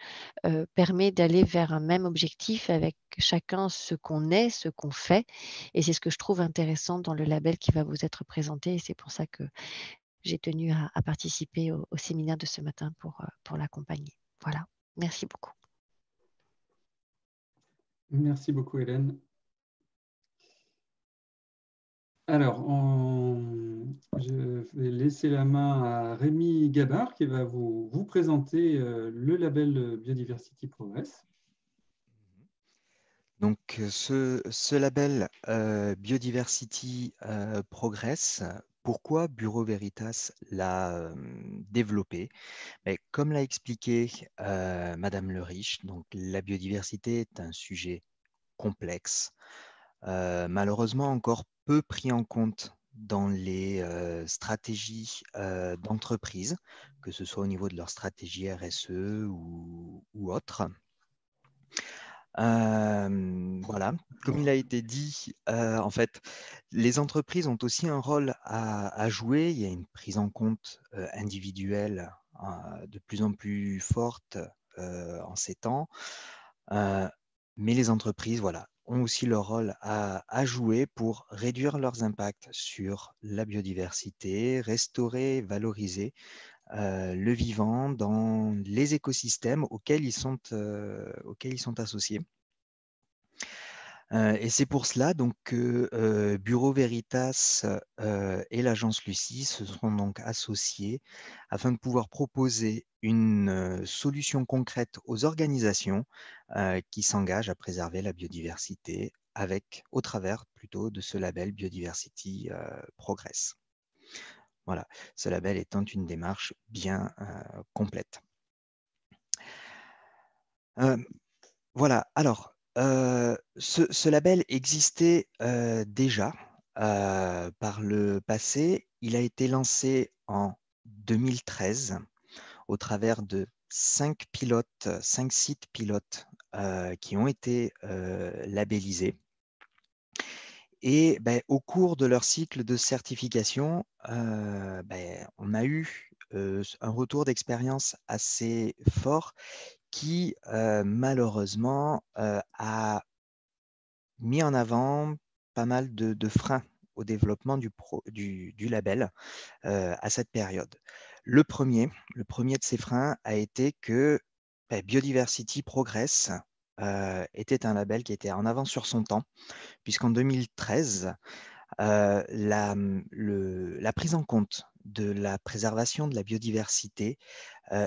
C: permet d'aller vers un même objectif avec chacun ce qu'on est, ce qu'on fait. Et c'est ce que je trouve intéressant dans le label qui va vous être présenté. Et c'est pour ça que j'ai tenu à participer au séminaire de ce matin pour l'accompagner. Voilà. Merci beaucoup.
A: Merci beaucoup, Hélène. Alors, je vais laisser la main à Rémi Gabard qui va vous présenter le label Biodiversity Progress.
B: Donc, ce label Biodiversity Progress, pourquoi Bureau Veritas l'a développé? Mais comme l'a expliqué Madame Le Riche, donc la biodiversité est un sujet complexe, malheureusement encore peu pris en compte dans les stratégies d'entreprise, que ce soit au niveau de leur stratégie RSE ou autre. Voilà, comme il a été dit, en fait, les entreprises ont aussi un rôle à jouer. Il y a une prise en compte individuelle de plus en plus forte en ces temps. Mais les entreprises, voilà, ont aussi leur rôle à jouer pour réduire leurs impacts sur la biodiversité, restaurer, valoriser le vivant dans les écosystèmes auxquels ils sont associés. Et c'est pour cela donc, que Bureau Veritas et l'agence Lucie se sont donc associés afin de pouvoir proposer une solution concrète aux organisations qui s'engagent à préserver la biodiversité au travers plutôt de ce label Biodiversity Progress. Voilà, ce label étant une démarche bien complète. Voilà, alors, ce label existait déjà par le passé. Il a été lancé en 2013 au travers de 5 sites pilotes qui ont été labellisés. Et au cours de leur cycle de certification, on a eu un retour d'expérience assez fort qui malheureusement a mis en avant pas mal de freins au développement du label à cette période. Le premier de ces freins a été que Biodiversity Progress était un label qui était en avance sur son temps, puisqu'en 2013, la prise en compte de la préservation de la biodiversité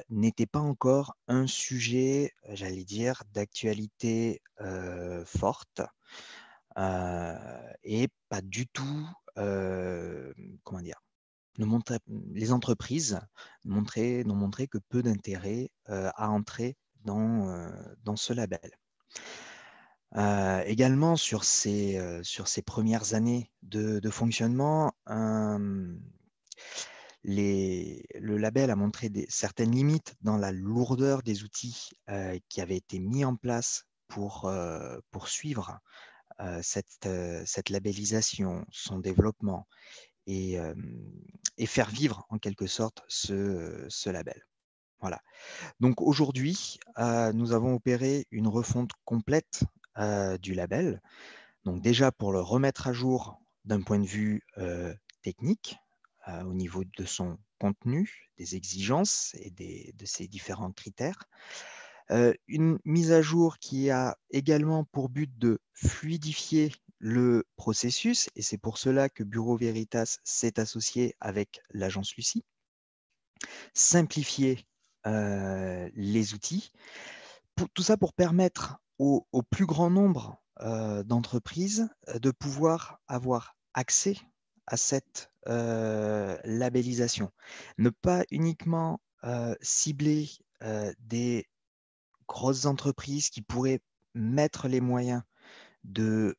B: n'était pas encore un sujet, j'allais dire, d'actualité forte et pas du tout, comment dire, les entreprises n'ont montré que peu d'intérêt à entrer dans ce label. Également, sur ces premières années de fonctionnement, le label a montré certaines limites dans la lourdeur des outils qui avaient été mis en place pour suivre cette labellisation, son développement et faire vivre en quelque sorte ce label. Voilà. Donc aujourd'hui, nous avons opéré une refonte complète du label. Donc déjà pour le remettre à jour d'un point de vue technique, au niveau de son contenu, des exigences et de ses différents critères. Une mise à jour qui a également pour but de fluidifier le processus, et c'est pour cela que Bureau Veritas s'est associé avec l'agence Lucie. Simplifier les outils, tout ça pour permettre au plus grand nombre d'entreprises de pouvoir avoir accès à cette labellisation. Ne pas uniquement cibler des grosses entreprises qui pourraient mettre les moyens de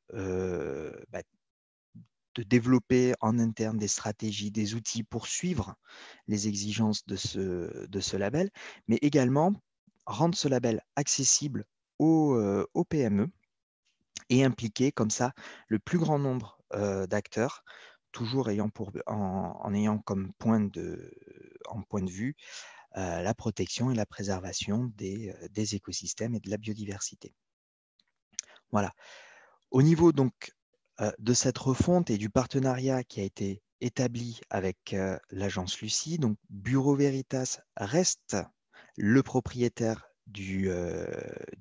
B: développer en interne des stratégies, des outils pour suivre les exigences de ce label, mais également rendre ce label accessible aux PME et impliquer comme ça le plus grand nombre d'acteurs, toujours en ayant comme point de vue la protection et la préservation des écosystèmes et de la biodiversité. Voilà. Au niveau donc de cette refonte et du partenariat qui a été établi avec l'agence Lucie, donc Bureau Veritas reste le propriétaire du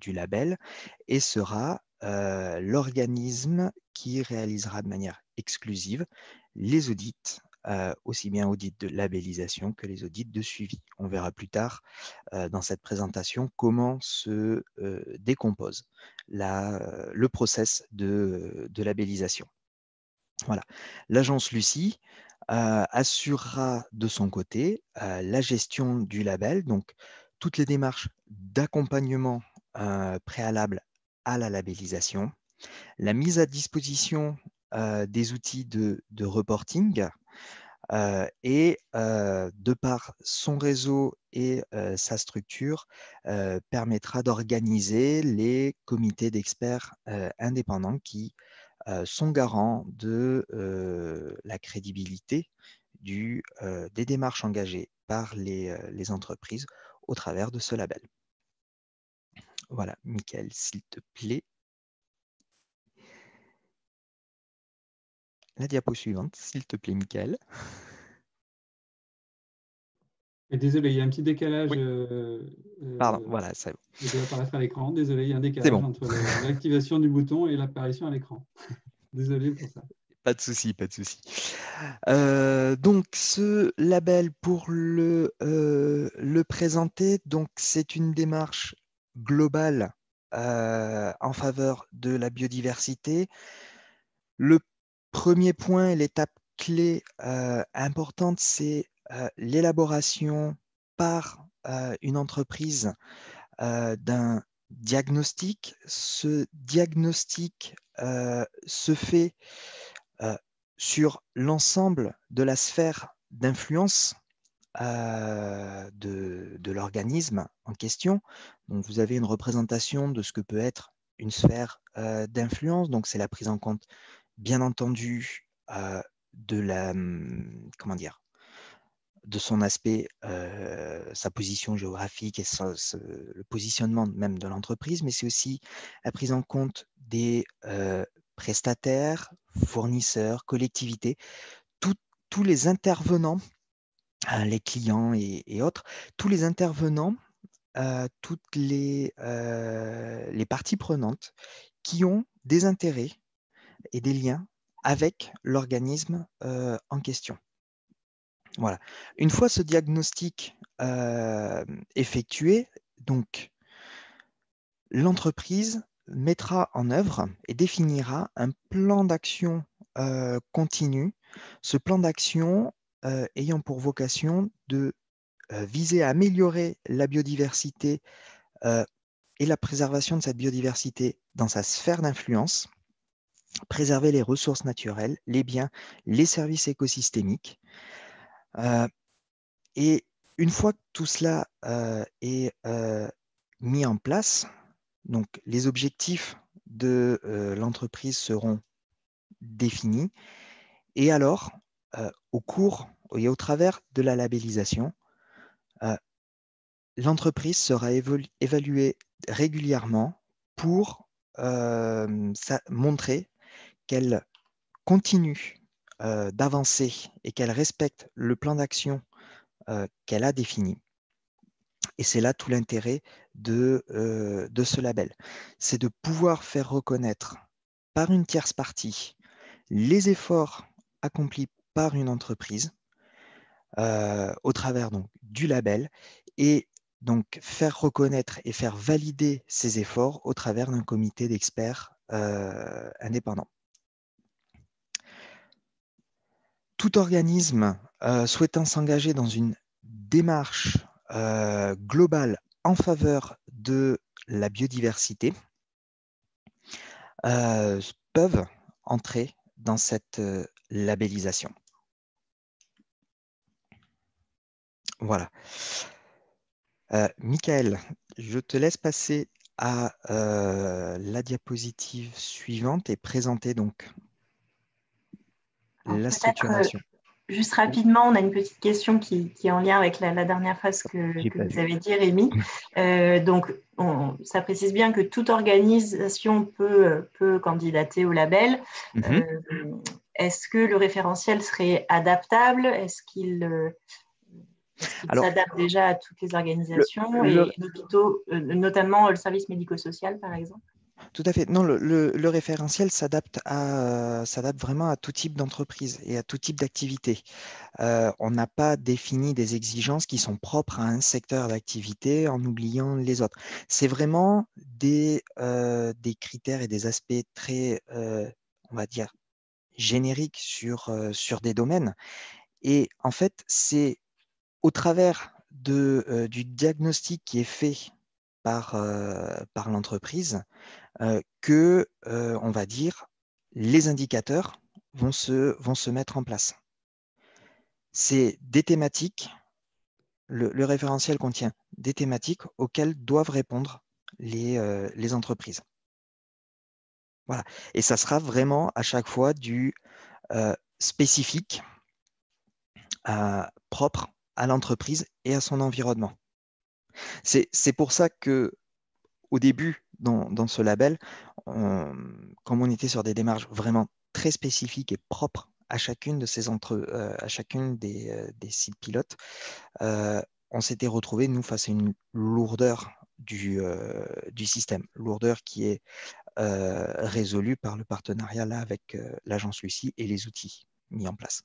B: label et sera l'organisme qui réalisera de manière exclusive les audits, aussi bien audits de labellisation que les audits de suivi. On verra plus tard dans cette présentation comment se décompose le process de labellisation. Voilà. L'agence Lucie assurera de son côté la gestion du label, donc toutes les démarches d'accompagnement préalable à la labellisation, la mise à disposition des outils de reporting et de par son réseau et sa structure, permettra d'organiser les comités d'experts indépendants qui sont garants de la crédibilité des démarches engagées par les entreprises au travers de ce label. Voilà, Mickaël, s'il te plaît. La diapo suivante, s'il te plaît, Mickaël.
A: Et désolé, il y a un petit décalage.
B: Oui. Pardon, voilà, c'est bon.
A: Il doit apparaître à l'écran. Désolé, il y a un décalage
B: bon.
A: entre l'activation du bouton et l'apparition à l'écran. Désolé pour ça.
B: Pas de souci, pas de souci. Donc, ce label, pour le présenter, donc c'est une démarche globale en faveur de la biodiversité. Le premier point et l'étape clé importante, c'est l'élaboration par une entreprise d'un diagnostic. Ce diagnostic se fait sur l'ensemble de la sphère d'influence de l'organisme en question. Donc, vous avez une représentation de ce que peut être une sphère d'influence. Donc, c'est la prise en compte, bien entendu, de son aspect, sa position géographique et le positionnement même de l'entreprise, mais c'est aussi la prise en compte des prestataires, fournisseurs, collectivités, tous les intervenants, les clients et autres, tous les intervenants, toutes les parties prenantes qui ont des intérêts et des liens avec l'organisme en question. Voilà. Une fois ce diagnostic effectué, donc l'entreprise mettra en œuvre et définira un plan d'action continu. Ce plan d'action ayant pour vocation de viser à améliorer la biodiversité et la préservation de cette biodiversité dans sa sphère d'influence, préserver les ressources naturelles, les biens, les services écosystémiques. Et une fois que tout cela est mis en place, donc les objectifs de l'entreprise seront définis. Et alors, au cours et au travers de la labellisation, l'entreprise sera évaluée régulièrement pour montrer qu'elle continue d'avancer et qu'elle respecte le plan d'action qu'elle a défini. Et c'est là tout l'intérêt de ce label. C'est de pouvoir faire reconnaître par une tierce partie les efforts accomplis par une entreprise au travers donc, du label et donc faire reconnaître et faire valider ces efforts au travers d'un comité d'experts indépendants. Tout organisme souhaitant s'engager dans une démarche globale en faveur de la biodiversité peuvent entrer dans cette labellisation. Voilà. Michael, je te laisse passer à la diapositive suivante et présenter donc la structuration.
D: Juste rapidement, on a une petite question qui est en lien avec la dernière phrase que vous avez dit, Rémi. Donc, ça précise bien que toute organisation peut candidater au label. Est-ce que le référentiel serait adaptable? Est-ce qu'il s'adapte déjà à toutes les organisations et l'hôpitaux, notamment le service médico-social, par exemple?
B: Tout à fait. Non, le référentiel s'adapte vraiment à tout type d'entreprise et à tout type d'activité. On n'a pas défini des exigences qui sont propres à un secteur d'activité en oubliant les autres. C'est vraiment des critères et des aspects très, on va dire, génériques sur des domaines. Et en fait, c'est au travers du diagnostic qui est fait par l'entreprise que, on va dire, les indicateurs vont se mettre en place. C'est des thématiques, le référentiel contient des thématiques auxquelles doivent répondre les entreprises. Voilà. Et ça sera vraiment à chaque fois du spécifique, propre à l'entreprise et à son environnement. C'est pour ça que au début, dans ce label, comme on était sur des démarches vraiment très spécifiques et propres à chacune de ces à chacune des sites pilotes, on s'était retrouvé, nous, face à une lourdeur du système, lourdeur qui est résolue par le partenariat là, avec l'agence Lucie et les outils mis en place.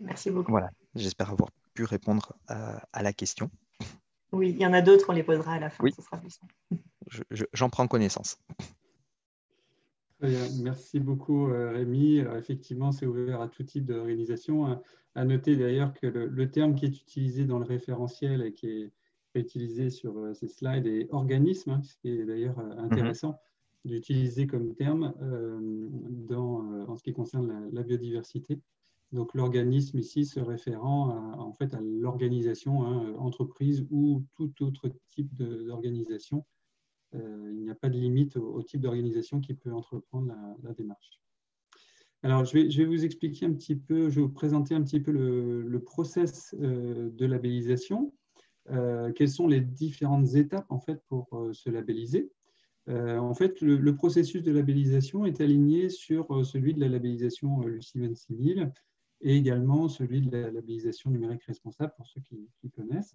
D: Merci beaucoup.
B: Voilà, j'espère avoir pu répondre à la question.
D: Oui, il y en a d'autres, on les posera à la fin,
B: oui.
D: Ce sera plus simple.
B: J'en prends connaissance.
A: Très bien. Merci beaucoup, Rémi. Alors, effectivement, c'est ouvert à tout type d'organisation. À noter d'ailleurs que le terme qui est utilisé dans le référentiel et qui est utilisé sur ces slides est organisme, ce qui est d'ailleurs intéressant d'utiliser comme terme en ce qui concerne la biodiversité. Donc, l'organisme ici se référant en fait à l'organisation, entreprise ou tout autre type d'organisation. Il n'y a pas de limite au type d'organisation qui peut entreprendre la démarche. Alors, je vais vous expliquer un petit peu, je vais vous présenter un petit peu le process de labellisation. Quelles sont les différentes étapes en fait, pour se labelliser. En fait, le processus de labellisation est aligné sur celui de la labellisation Lucie 26000 et également celui de la labellisation numérique responsable pour ceux qui connaissent.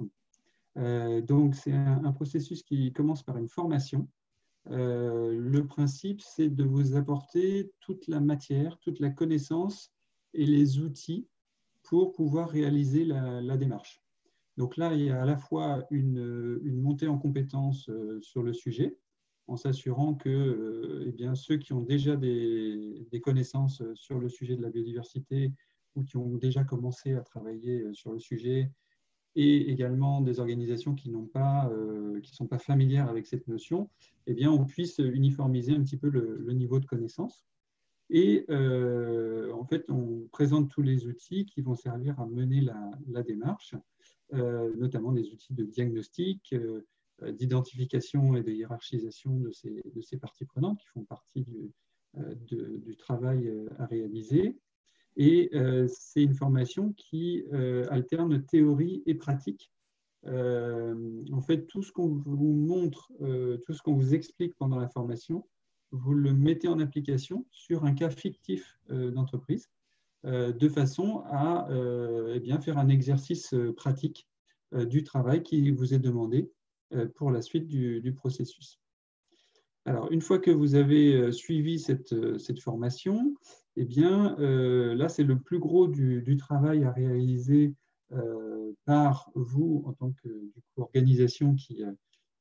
A: Donc, c'est un processus qui commence par une formation. Le principe, c'est de vous apporter toute la matière, toute la connaissance et les outils pour pouvoir réaliser la démarche. Donc là, il y a à la fois une montée en compétences sur le sujet, en s'assurant que eh bien, ceux qui ont déjà des connaissances sur le sujet de la biodiversité ou qui ont déjà commencé à travailler sur le sujet, et également des organisations qui ne sont pas familières avec cette notion, eh bien, on puisse uniformiser un petit peu le niveau de connaissance. Et en fait, on présente tous les outils qui vont servir à mener la démarche, notamment des outils de diagnostic, d'identification et de hiérarchisation de ces parties prenantes qui font partie du travail à réaliser. Et c'est une formation qui alterne théorie et pratique. En fait, tout ce qu'on vous montre, tout ce qu'on vous explique pendant la formation, vous le mettez en application sur un cas fictif d'entreprise, de façon à eh bien, faire un exercice pratique du travail qui vous est demandé pour la suite du processus. Alors, une fois que vous avez suivi cette formation, eh bien, là, c'est le plus gros du travail à réaliser par vous en tant que organisation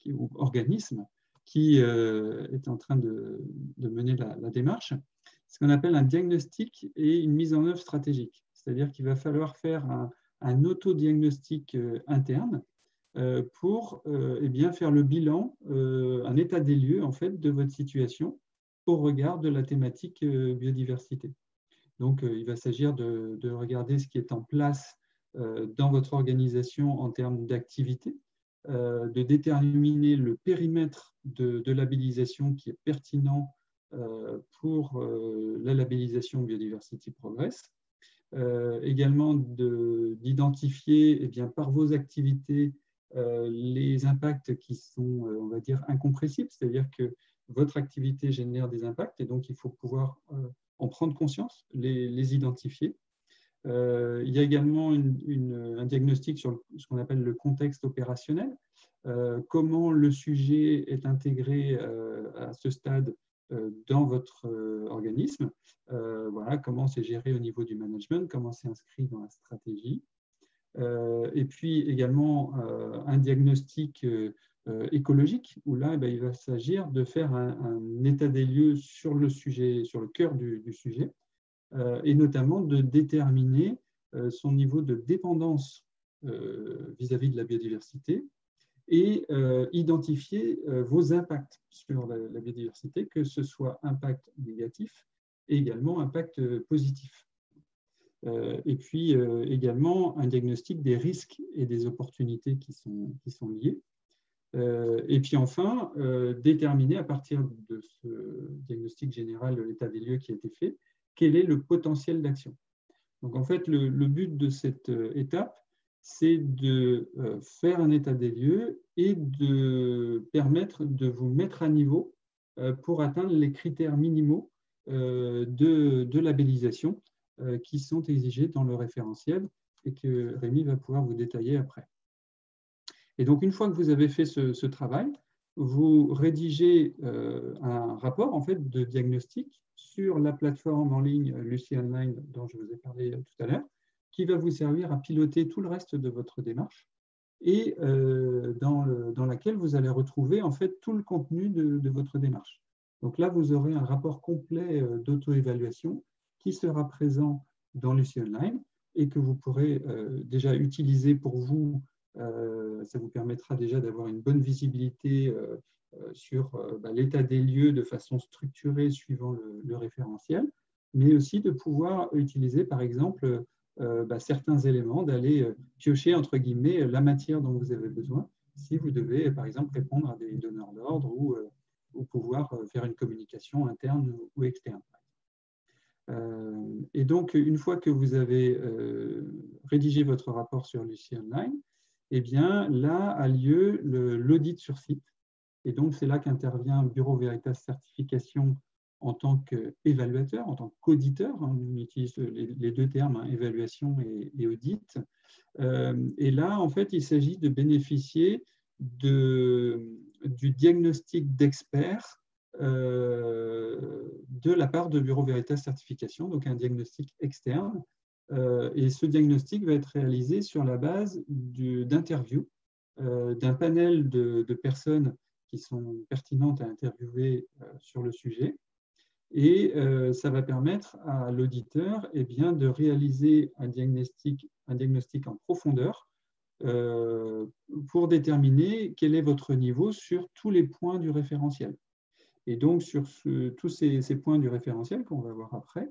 A: ou organisme qui est en train de mener la démarche, ce qu'on appelle un diagnostic et une mise en œuvre stratégique. C'est-à-dire qu'il va falloir faire un autodiagnostic interne pour faire le bilan, un état des lieux en fait, de votre situation au regard de la thématique biodiversité. Donc, il va s'agir de regarder ce qui est en place dans votre organisation en termes d'activité, de déterminer le périmètre de labellisation qui est pertinent pour la labellisation Biodiversity Progress, également d'identifier par vos activités les impacts qui sont, on va dire, incompressibles, c'est-à-dire que votre activité génère des impacts et donc il faut pouvoir en prendre conscience, les identifier. Il y a également un diagnostic sur ce qu'on appelle le contexte opérationnel, comment le sujet est intégré à ce stade dans votre organisme, voilà, comment c'est géré au niveau du management, comment c'est inscrit dans la stratégie. Et puis également un diagnostic écologique, où là, il va s'agir de faire un état des lieux sur le sujet, sur le cœur du sujet, et notamment de déterminer son niveau de dépendance vis-à-vis de la biodiversité et identifier vos impacts sur la biodiversité, que ce soit impact négatif et également impact positif. Et puis également un diagnostic des risques et des opportunités qui sont liés. Et puis enfin, déterminer à partir de ce diagnostic général de l'état des lieux qui a été fait, quel est le potentiel d'action. Donc en fait, le but de cette étape, c'est de faire un état des lieux et de permettre de vous mettre à niveau pour atteindre les critères minimaux de labellisation qui sont exigés dans le référentiel et que Rémi va pouvoir vous détailler après. Et donc, une fois que vous avez fait ce travail, vous rédigez un rapport en fait, de diagnostic sur la plateforme en ligne Lucie Online dont je vous ai parlé tout à l'heure, qui va vous servir à piloter tout le reste de votre démarche et dans laquelle vous allez retrouver en fait, tout le contenu de votre démarche. Donc là, vous aurez un rapport complet d'auto-évaluation qui sera présent dans Lucie Online et que vous pourrez déjà utiliser pour vous. Ça vous permettra déjà d'avoir une bonne visibilité sur l'état des lieux de façon structurée suivant le référentiel, mais aussi de pouvoir utiliser, par exemple, certains éléments, d'aller piocher, entre guillemets, la matière dont vous avez besoin, si vous devez, par exemple, répondre à des donneurs d'ordre ou pouvoir faire une communication interne ou externe. Et donc, une fois que vous avez rédigé votre rapport sur Lucie Online, eh bien, là a lieu l'audit sur site. Et donc, c'est là qu'intervient Bureau Veritas Certification en tant qu'évaluateur, en tant qu'auditeur. On utilise les deux termes, hein, évaluation et audit. Et là, en fait, il s'agit de bénéficier du diagnostic d'expert de la part de Bureau Veritas Certification, donc un diagnostic externe. Et ce diagnostic va être réalisé sur la base d'interviews d'un panel de personnes qui sont pertinentes à interviewer sur le sujet. Et ça va permettre à l'auditeur de réaliser un diagnostic en profondeur pour déterminer quel est votre niveau sur tous les points du référentiel. Et donc, sur tous ces points du référentiel qu'on va voir après,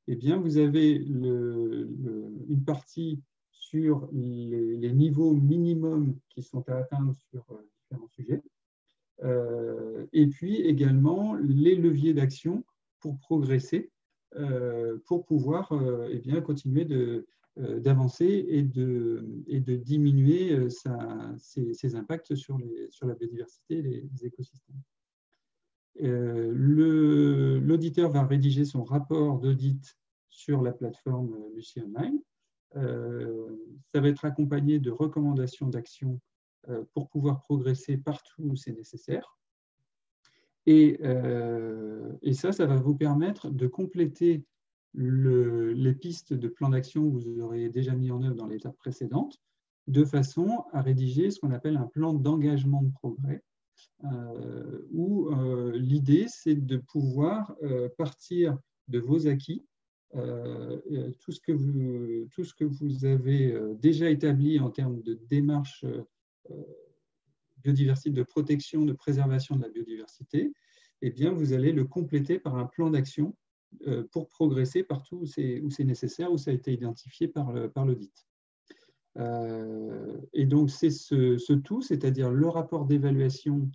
A: eh bien, vous avez une partie sur les niveaux minimums qui sont à atteindre sur différents sujets, et puis également les leviers d'action pour progresser, pour pouvoir continuer d'avancer et de diminuer ses impacts sur la biodiversité et les écosystèmes. L'auditeur va rédiger son rapport d'audit sur la plateforme Lucie Online. Ça va être accompagné de recommandations d'action pour pouvoir progresser partout où c'est nécessaire. Et ça va vous permettre de compléter les pistes de plan d'action que vous aurez déjà mis en œuvre dans l'étape précédente, de façon à rédiger ce qu'on appelle un plan d'engagement de progrès, où l'idée, c'est de pouvoir partir de vos acquis, tout ce que vous avez déjà établi en termes de démarche biodiversité, de protection, de préservation de la biodiversité, eh bien, vous allez le compléter par un plan d'action pour progresser partout où c'est nécessaire, où ça a été identifié par l'audit. Et donc, c'est ce tout, c'est-à-dire le rapport d'évaluation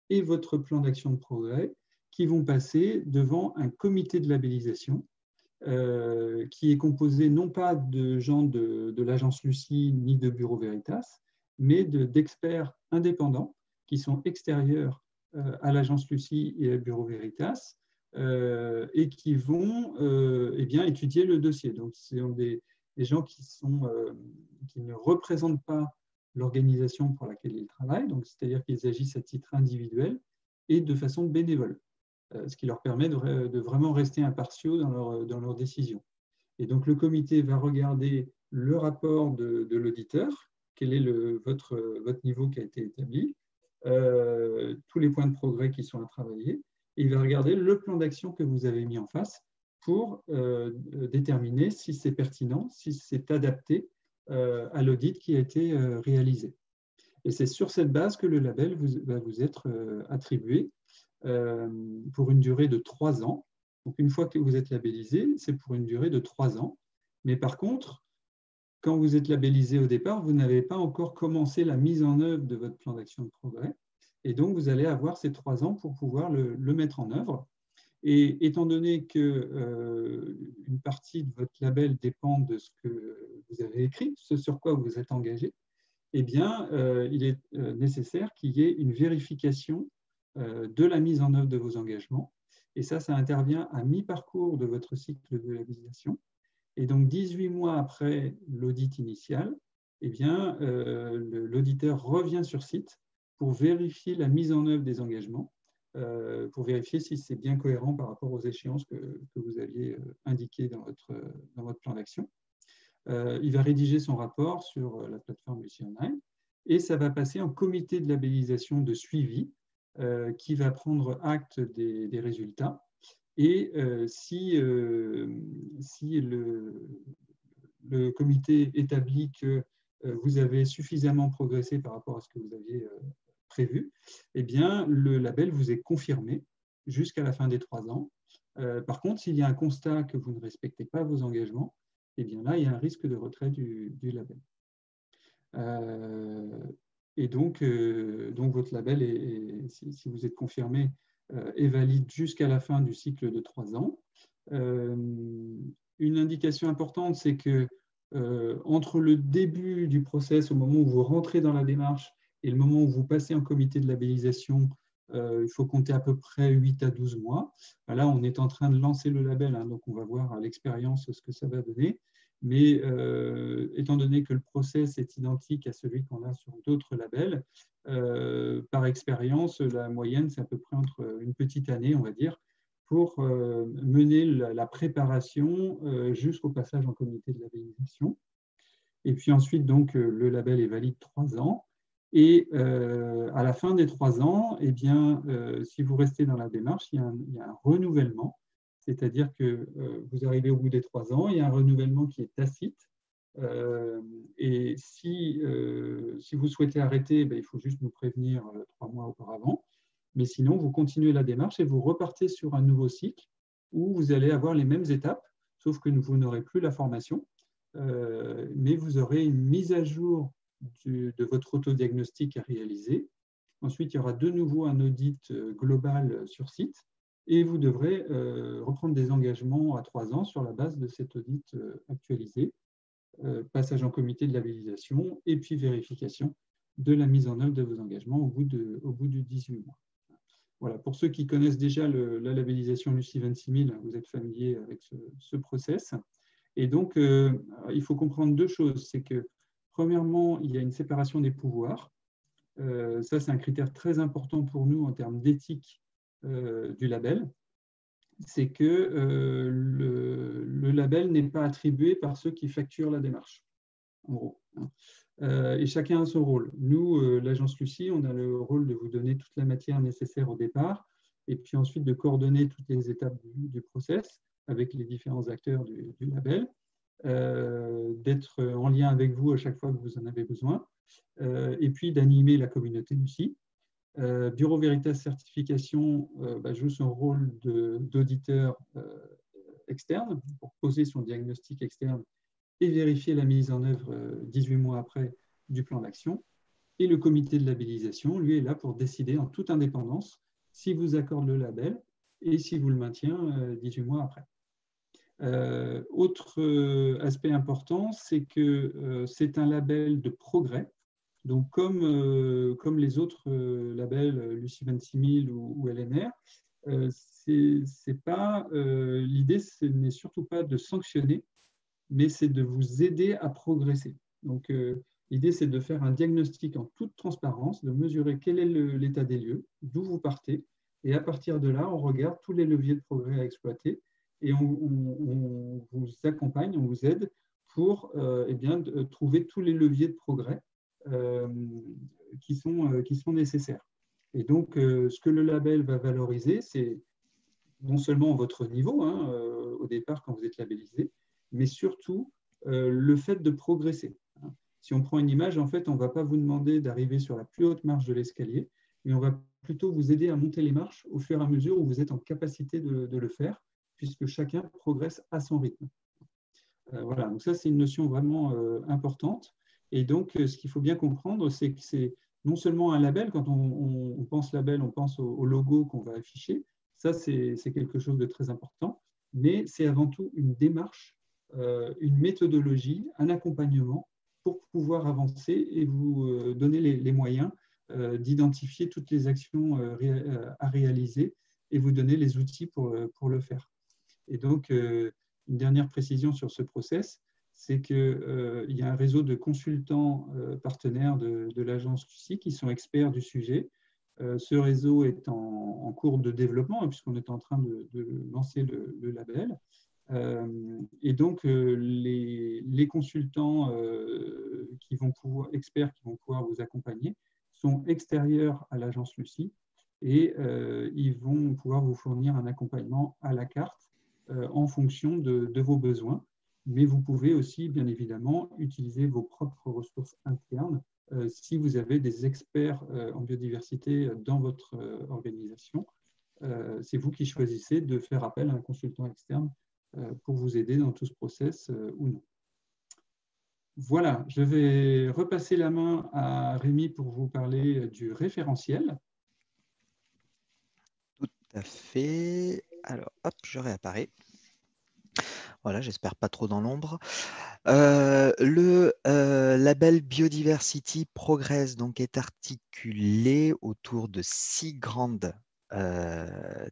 A: et votre plan d'action de progrès, qui vont passer devant un comité de labellisation qui est composé non pas de gens de l'agence Lucie ni de Bureau Veritas, mais d'experts indépendants qui sont extérieurs à l'agence Lucie et à Bureau Veritas et qui vont eh bien, étudier le dossier. Donc, ce sont des gens qui ne représentent pas l'organisation pour laquelle ils travaillent, c'est-à-dire qu'ils agissent à titre individuel et de façon bénévole, ce qui leur permet de vraiment rester impartiaux dans leurs décisions. Et donc, le comité va regarder le rapport de l'auditeur, quel est votre niveau qui a été établi, tous les points de progrès qui sont à travailler, et il va regarder le plan d'action que vous avez mis en face pour déterminer si c'est pertinent, si c'est adapté à l'audit qui a été réalisé. Et c'est sur cette base que le label va vous être attribué pour une durée de 3 ans. Donc, une fois que vous êtes labellisé, c'est pour une durée de 3 ans. Mais par contre, quand vous êtes labellisé au départ, vous n'avez pas encore commencé la mise en œuvre de votre plan d'action de progrès. Et donc, vous allez avoir ces 3 ans pour pouvoir le mettre en œuvre. Et étant donné qu'une partie de votre label dépend de ce que vous avez écrit, ce sur quoi vous êtes engagé, eh bien, il est nécessaire qu'il y ait une vérification de la mise en œuvre de vos engagements. Et ça intervient à mi-parcours de votre cycle de labellisation. Et donc, 18 mois après l'audit initial, eh bien, l'auditeur revient sur site pour vérifier la mise en œuvre des engagements, pour vérifier si c'est bien cohérent par rapport aux échéances que vous aviez indiquées dans votre plan d'action. Il va rédiger son rapport sur la plateforme Lucie Online et ça va passer en comité de labellisation de suivi qui va prendre acte des résultats. Et si le comité établit que vous avez suffisamment progressé par rapport à ce que vous aviez prévu, eh bien, le label vous est confirmé jusqu'à la fin des 3 ans. Par contre, s'il y a un constat que vous ne respectez pas vos engagements, eh bien là, il y a un risque de retrait du label. Et donc, votre label, si vous êtes confirmé, est valide jusqu'à la fin du cycle de 3 ans. Une indication importante, c'est que entre le début du process, au moment où vous rentrez dans la démarche, et le moment où vous passez en comité de labellisation, il faut compter à peu près 8 à 12 mois. Là, on est en train de lancer le label, hein, donc on va voir à l'expérience ce que ça va donner. Mais étant donné que le process est identique à celui qu'on a sur d'autres labels, par expérience, la moyenne, c'est à peu près entre une petite année, on va dire, pour mener la préparation jusqu'au passage en comité de labellisation. Et puis ensuite, donc, le label est valide 3 ans. Et à la fin des 3 ans, eh bien, si vous restez dans la démarche, il y a un renouvellement. C'est-à-dire que vous arrivez au bout des 3 ans, il y a un renouvellement qui est tacite. Et si vous souhaitez arrêter, il faut juste nous prévenir 3 mois auparavant. Mais sinon, vous continuez la démarche et vous repartez sur un nouveau cycle où vous allez avoir les mêmes étapes, sauf que vous n'aurez plus la formation, mais vous aurez une mise à jour de votre autodiagnostic à réaliser. Ensuite, il y aura de nouveau un audit global sur site et vous devrez reprendre des engagements à 3 ans sur la base de cet audit actualisé, passage en comité de labellisation et puis vérification de la mise en œuvre de vos engagements au bout de 18 mois. Voilà, pour ceux qui connaissent déjà la labellisation Lucie 26000, vous êtes familier avec ce process. Et donc, il faut comprendre 2 choses. C'est que, premièrement, il y a une séparation des pouvoirs. Ça, c'est un critère très important pour nous en termes d'éthique du label. C'est que le label n'est pas attribué par ceux qui facturent la démarche, en gros. et chacun a son rôle. Nous, l'agence Lucie, on a le rôle de vous donner toute la matière nécessaire au départ, et puis ensuite de coordonner toutes les étapes du process avec les différents acteurs du label, d'être en lien avec vous à chaque fois que vous en avez besoin, et puis d'animer la communauté Lucie. Bureau Veritas Certification joue son rôle d'auditeur externe pour poser son diagnostic externe et vérifier la mise en œuvre 18 mois après du plan d'action. Et le comité de labellisation, lui, est là pour décider en toute indépendance si vous accorde le label et si vous le maintient 18 mois après. Autre aspect important, c'est que c'est un label de progrès. Donc, comme les autres labels, Lucie 26000 ou LNR, l'idée, ce n'est surtout pas de sanctionner, mais c'est de vous aider à progresser. Donc, l'idée, c'est de faire un diagnostic en toute transparence, de mesurer quel est l'état des lieux, d'où vous partez, et à partir de là, on regarde tous les leviers de progrès à exploiter, et on vous accompagne, on vous aide pour trouver tous les leviers de progrès qui sont nécessaires. Et donc, ce que le label va valoriser, c'est non seulement votre niveau au départ quand vous êtes labellisé, mais surtout le fait de progresser. Si on prend une image, en fait, on ne va pas vous demander d'arriver sur la plus haute marche de l'escalier, mais on va plutôt vous aider à monter les marches au fur et à mesure où vous êtes en capacité de le faire, puisque chacun progresse à son rythme. Voilà, donc ça, c'est une notion vraiment importante. Et donc, ce qu'il faut bien comprendre, c'est que c'est non seulement un label, quand on pense label, on pense au logo qu'on va afficher, ça, c'est quelque chose de très important, mais c'est avant tout une démarche, une méthodologie, un accompagnement pour pouvoir avancer et vous donner les moyens d'identifier toutes les actions à réaliser et vous donner les outils pour le faire. Et donc, une dernière précision sur ce process, c'est qu'il y a un réseau de consultants partenaires de l'agence Lucie qui sont experts du sujet. Ce réseau est en cours de développement puisqu'on est en train de lancer le label. Et donc, les consultants experts qui vont pouvoir vous accompagner sont extérieurs à l'agence Lucie et ils vont pouvoir vous fournir un accompagnement à la carte en fonction de vos besoins. Mais vous pouvez aussi, bien évidemment, utiliser vos propres ressources internes si vous avez des experts en biodiversité dans votre organisation. C'est vous qui choisissez de faire appel à un consultant externe pour vous aider dans tout ce process ou non. Voilà, je vais repasser la main à Rémi pour vous parler du référentiel.
B: Tout à fait. Alors, hop, je réapparais. Voilà, j'espère pas trop dans l'ombre. Le label Biodiversity Progress donc, est articulé autour de 6 grandes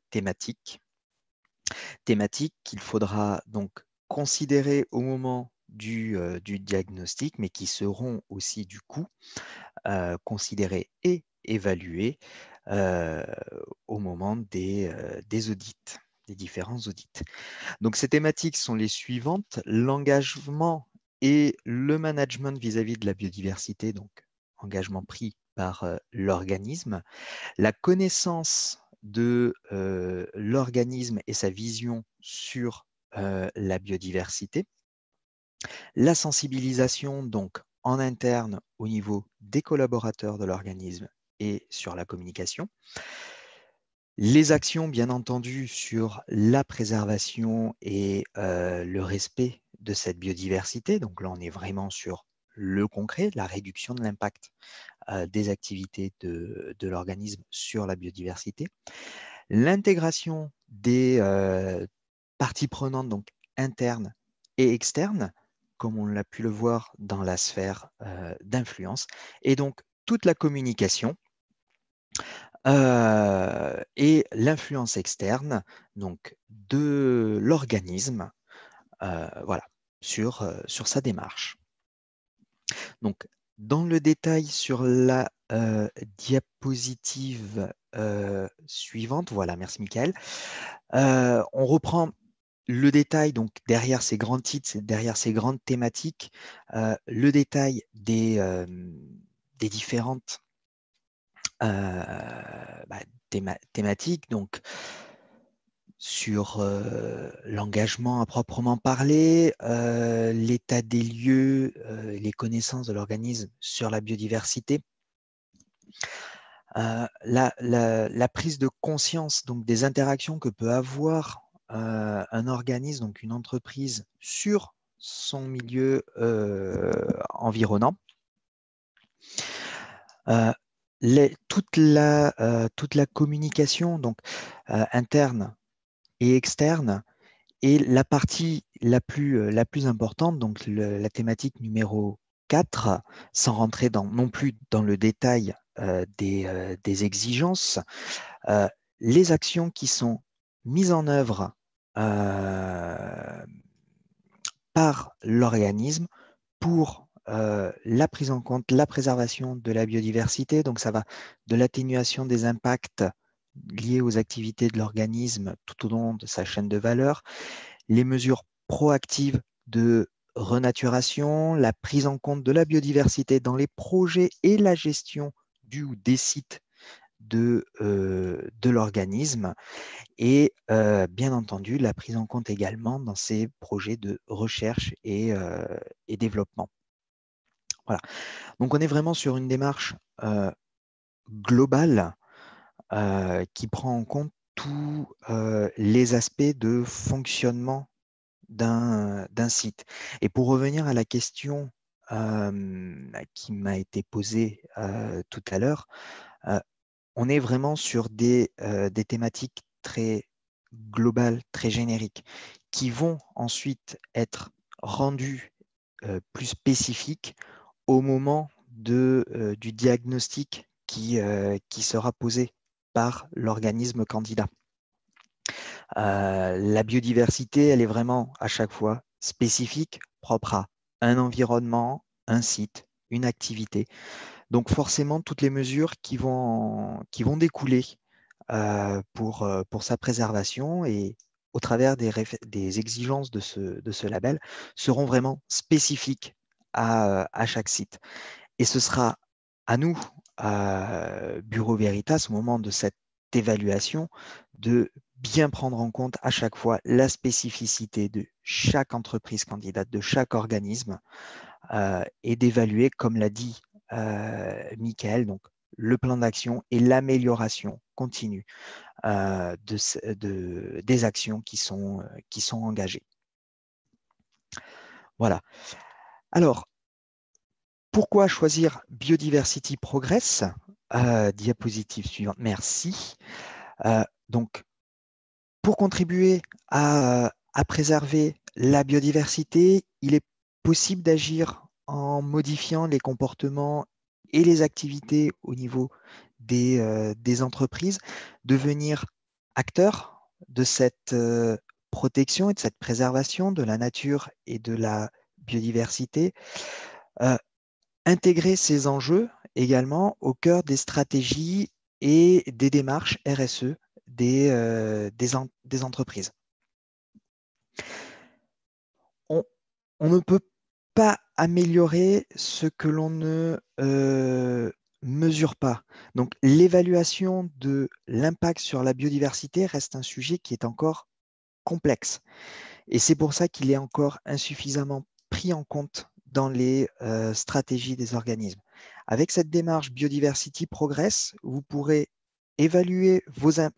B: thématiques. Thématiques qu'il faudra donc considérer au moment du diagnostic, mais qui seront aussi du coup considérées et évaluées au moment des audits, des différents audits. Donc ces thématiques sont les suivantes: l'engagement et le management vis-à-vis de la biodiversité, donc engagement pris par l'organisme, la connaissance de l'organisme et sa vision sur la biodiversité, la sensibilisation donc en interne au niveau des collaborateurs de l'organisme et sur la communication, les actions bien entendu sur la préservation et le respect de cette biodiversité, donc là on est vraiment sur le concret, la réduction de l'impact des activités de l'organisme sur la biodiversité, l'intégration des parties prenantes donc internes et externes, comme on l'a pu le voir dans la sphère d'influence, et donc toute la communication et l'influence externe donc de l'organisme voilà, sur sa démarche. Donc, dans le détail sur la diapositive suivante, voilà, merci Mickaël, on reprend le détail, donc derrière ces grands titres, derrière ces grandes thématiques, le détail des différentes thématiques, donc sur l'engagement à proprement parler, l'état des lieux, les connaissances de l'organisme sur la biodiversité, la prise de conscience donc, des interactions que peut avoir un organisme, donc une entreprise, sur son milieu environnant. Toute la communication donc, interne et externe, et la partie la plus importante, donc la thématique numéro 4, sans rentrer non plus dans le détail des exigences, les actions qui sont mises en œuvre par l'organisme pour la prise en compte, la préservation de la biodiversité. Donc, ça va de l'atténuation des impacts liés aux activités de l'organisme tout au long de sa chaîne de valeur, les mesures proactives de renaturation, la prise en compte de la biodiversité dans les projets et la gestion du ou des sites de l'organisme, et bien entendu la prise en compte également dans ces projets de recherche et développement. Voilà. Donc on est vraiment sur une démarche globale qui prend en compte tous les aspects de fonctionnement d'un site. Et pour revenir à la question qui m'a été posée tout à l'heure, on est vraiment sur des thématiques très globales, très génériques, qui vont ensuite être rendues plus spécifiques au moment du diagnostic qui sera posé par l'organisme candidat. La biodiversité, elle est vraiment à chaque fois spécifique, propre à un environnement, un site, une activité. Donc forcément, toutes les mesures qui vont découler pour sa préservation et au travers des exigences de ce label seront vraiment spécifiques à chaque site. Et ce sera à nous, à Bureau Veritas, au moment de cette évaluation, de bien prendre en compte à chaque fois la spécificité de chaque entreprise candidate, de chaque organisme, et d'évaluer, comme l'a dit Michael, donc le plan d'action et l'amélioration continue des actions qui sont engagées. Voilà. Alors, pourquoi choisir Biodiversity Progress? Diapositive suivante, merci. Donc, pour contribuer à préserver la biodiversité, il est possible d'agir en modifiant les comportements et les activités au niveau des entreprises, devenir acteurs de cette protection et de cette préservation de la nature et de la biodiversité, intégrer ces enjeux également au cœur des stratégies et des démarches RSE des entreprises. On ne peut pas améliorer ce que l'on ne mesure pas. Donc, l'évaluation de l'impact sur la biodiversité reste un sujet qui est encore complexe. Et c'est pour ça qu'il est encore insuffisamment pris en compte dans les stratégies des organismes. Avec cette démarche Biodiversity Progress, vous pourrez évaluer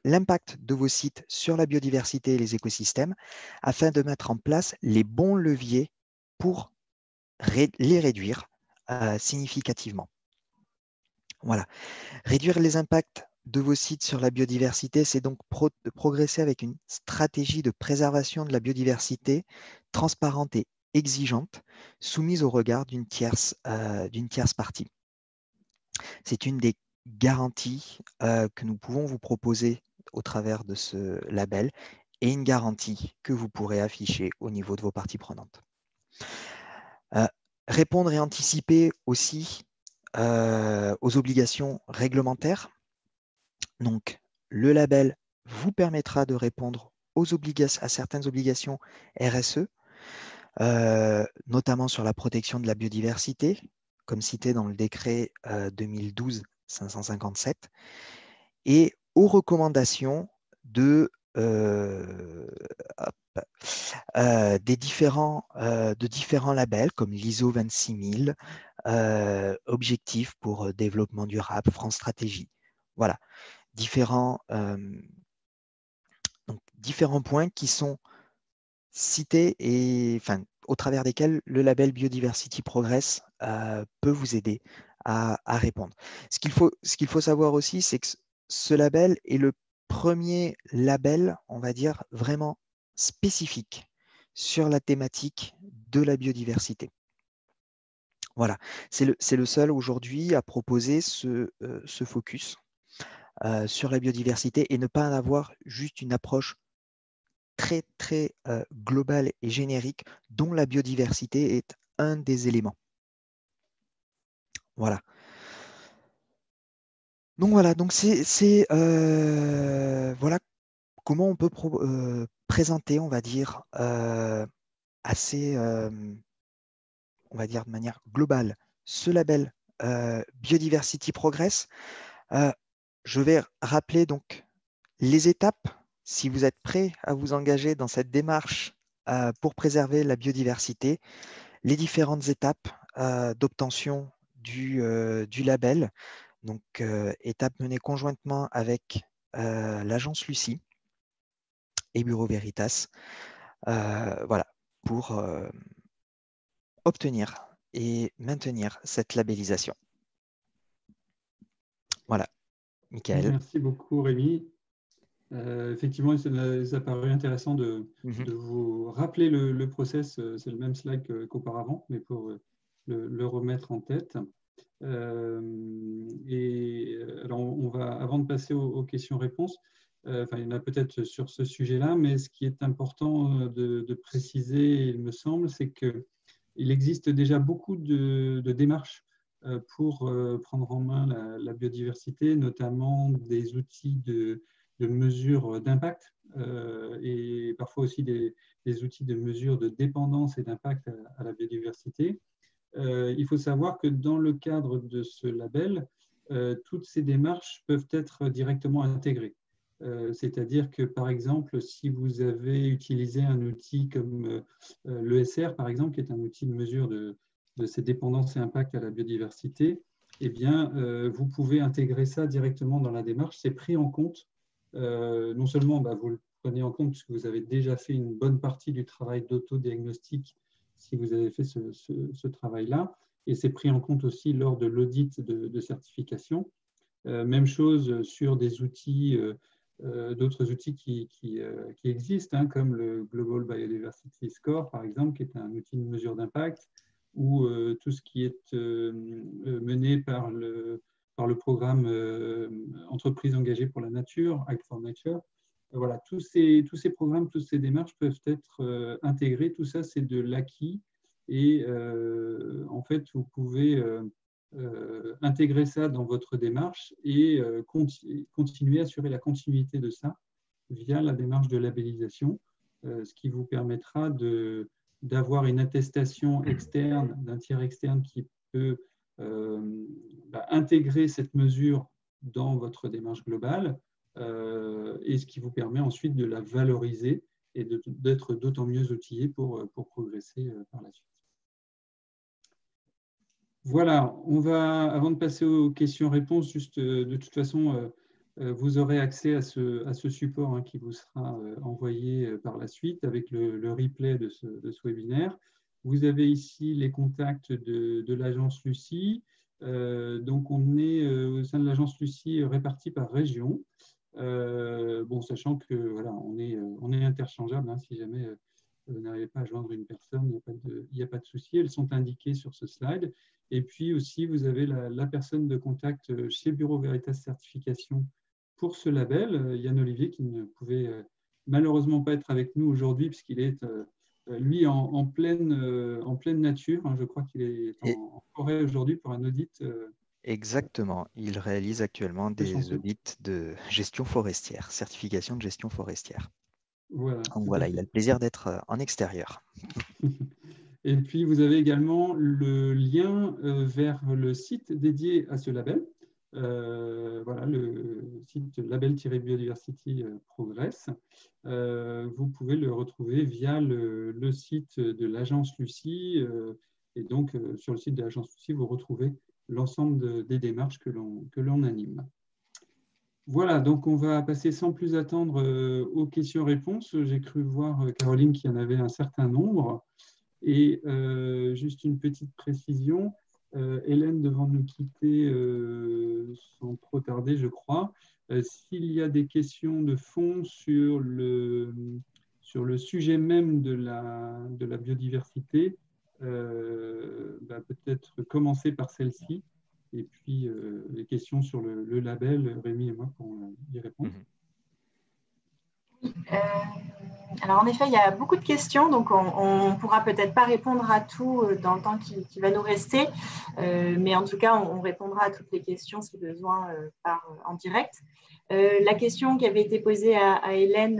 B: l'impact de vos sites sur la biodiversité et les écosystèmes afin de mettre en place les bons leviers pour les réduire significativement. Voilà. Réduire les impacts de vos sites sur la biodiversité, c'est donc progresser avec une stratégie de préservation de la biodiversité transparente et exigeante, soumise au regard d'une tierce partie. C'est une des garanties que nous pouvons vous proposer au travers de ce label et une garantie que vous pourrez afficher au niveau de vos parties prenantes. Répondre et anticiper aussi aux obligations réglementaires. Donc, le label vous permettra de répondre à certaines obligations RSE, notamment sur la protection de la biodiversité, comme cité dans le décret 2012-557, et aux recommandations de différents labels comme l'ISO 26000, Objectifs pour développement durable, France Stratégie. Voilà, différents points qui sont cités et au travers desquels le label Biodiversity Progress peut vous aider à répondre. Ce qu'il faut savoir aussi, c'est que ce label est le premier label, on va dire, vraiment spécifique sur la thématique de la biodiversité. Voilà, c'est le seul aujourd'hui à proposer ce focus sur la biodiversité et ne pas en avoir juste une approche très, très globale et générique dont la biodiversité est un des éléments. Voilà. Donc voilà, donc voilà comment on peut présenter, on va dire, assez, on va dire de manière globale, ce label Biodiversity Progress. Je vais rappeler donc les étapes, si vous êtes prêts à vous engager dans cette démarche pour préserver la biodiversité, les différentes étapes d'obtention du label. Donc, étape menée conjointement avec l'agence Lucie et Bureau Veritas, voilà, pour obtenir et maintenir cette labellisation. Voilà, Michael.
A: Merci beaucoup, Rémi. Effectivement, ça nous a paru intéressant de vous rappeler le process. C'est le même slide qu'auparavant, mais pour le remettre en tête. Alors, on va, avant de passer aux questions-réponses, il y en a peut-être sur ce sujet-là, mais ce qui est important de préciser, il me semble, c'est qu'il existe déjà beaucoup de démarches pour prendre en main la biodiversité, notamment des outils de mesure d'impact et parfois aussi des outils de mesure de dépendance et d'impact à la biodiversité. Il faut savoir que dans le cadre de ce label, toutes ces démarches peuvent être directement intégrées. C'est-à-dire que, par exemple, si vous avez utilisé un outil comme l'ESR, par exemple, qui est un outil de mesure de ces dépendances et impacts à la biodiversité, eh bien, vous pouvez intégrer ça directement dans la démarche. C'est pris en compte. Non seulement vous le prenez en compte puisque vous avez déjà fait une bonne partie du travail d'autodiagnostic si vous avez fait ce travail-là, et c'est pris en compte aussi lors de l'audit de certification. Même chose sur des outils, d'autres outils qui existent, comme le Global Biodiversity Score, par exemple, qui est un outil de mesure d'impact, ou tout ce qui est mené par le programme Entreprises engagées pour la nature, Act for Nature. Voilà, tous ces programmes, toutes ces démarches peuvent être intégrées. Tout ça, c'est de l'acquis. Et en fait, vous pouvez intégrer ça dans votre démarche et continuer à assurer la continuité de ça via la démarche de labellisation, ce qui vous permettra d'avoir une attestation externe, d'un tiers externe qui peut intégrer cette mesure dans votre démarche globale, et ce qui vous permet ensuite de la valoriser et d'être d'autant mieux outillé pour progresser par la suite. Voilà, on va, avant de passer aux questions-réponses, juste de toute façon, vous aurez accès à ce support qui vous sera envoyé par la suite avec le replay de ce webinaire. Vous avez ici les contacts de l'agence Lucie. Donc, on est au sein de l'agence Lucie répartis par région. Sachant que voilà, on est interchangeable, si jamais vous n'arrivez pas à joindre une personne, il n'y a pas de souci. Elles sont indiquées sur ce slide. Et puis aussi, vous avez la personne de contact chez Bureau Veritas Certification pour ce label, Yann Olivier, qui ne pouvait malheureusement pas être avec nous aujourd'hui puisqu'il est, lui, en pleine nature. Je crois qu'il est en forêt aujourd'hui pour un audit.
B: Exactement. Il réalise actuellement des audits de gestion forestière, certification de gestion forestière.
A: Voilà,
B: Donc
A: tout à
B: voilà, il
A: fait.
B: a le plaisir d'être en extérieur.
A: Et puis, vous avez également le lien vers le site dédié à ce label. Voilà, le site label-biodiversity Progress. Vous pouvez le retrouver via le site de l'agence Lucie. Et donc, sur le site de l'agence Lucie, vous retrouvez l'ensemble des démarches que l'on anime. Voilà, donc on va passer sans plus attendre aux questions-réponses. J'ai cru voir, Caroline, qu'il y en avait un certain nombre. Et juste une petite précision, Hélène devant nous quitter sans trop tarder, je crois. S'il y a des questions de fond sur le sujet même de la biodiversité, peut-être commencer par celle-ci. Et puis, les questions sur le label, Rémi et moi pourrons y répondre.
D: Alors, en effet, il y a beaucoup de questions, donc on ne pourra peut-être pas répondre à tout dans le temps qui va nous rester, mais en tout cas, on répondra à toutes les questions si besoin en direct. La question qui avait été posée à Hélène,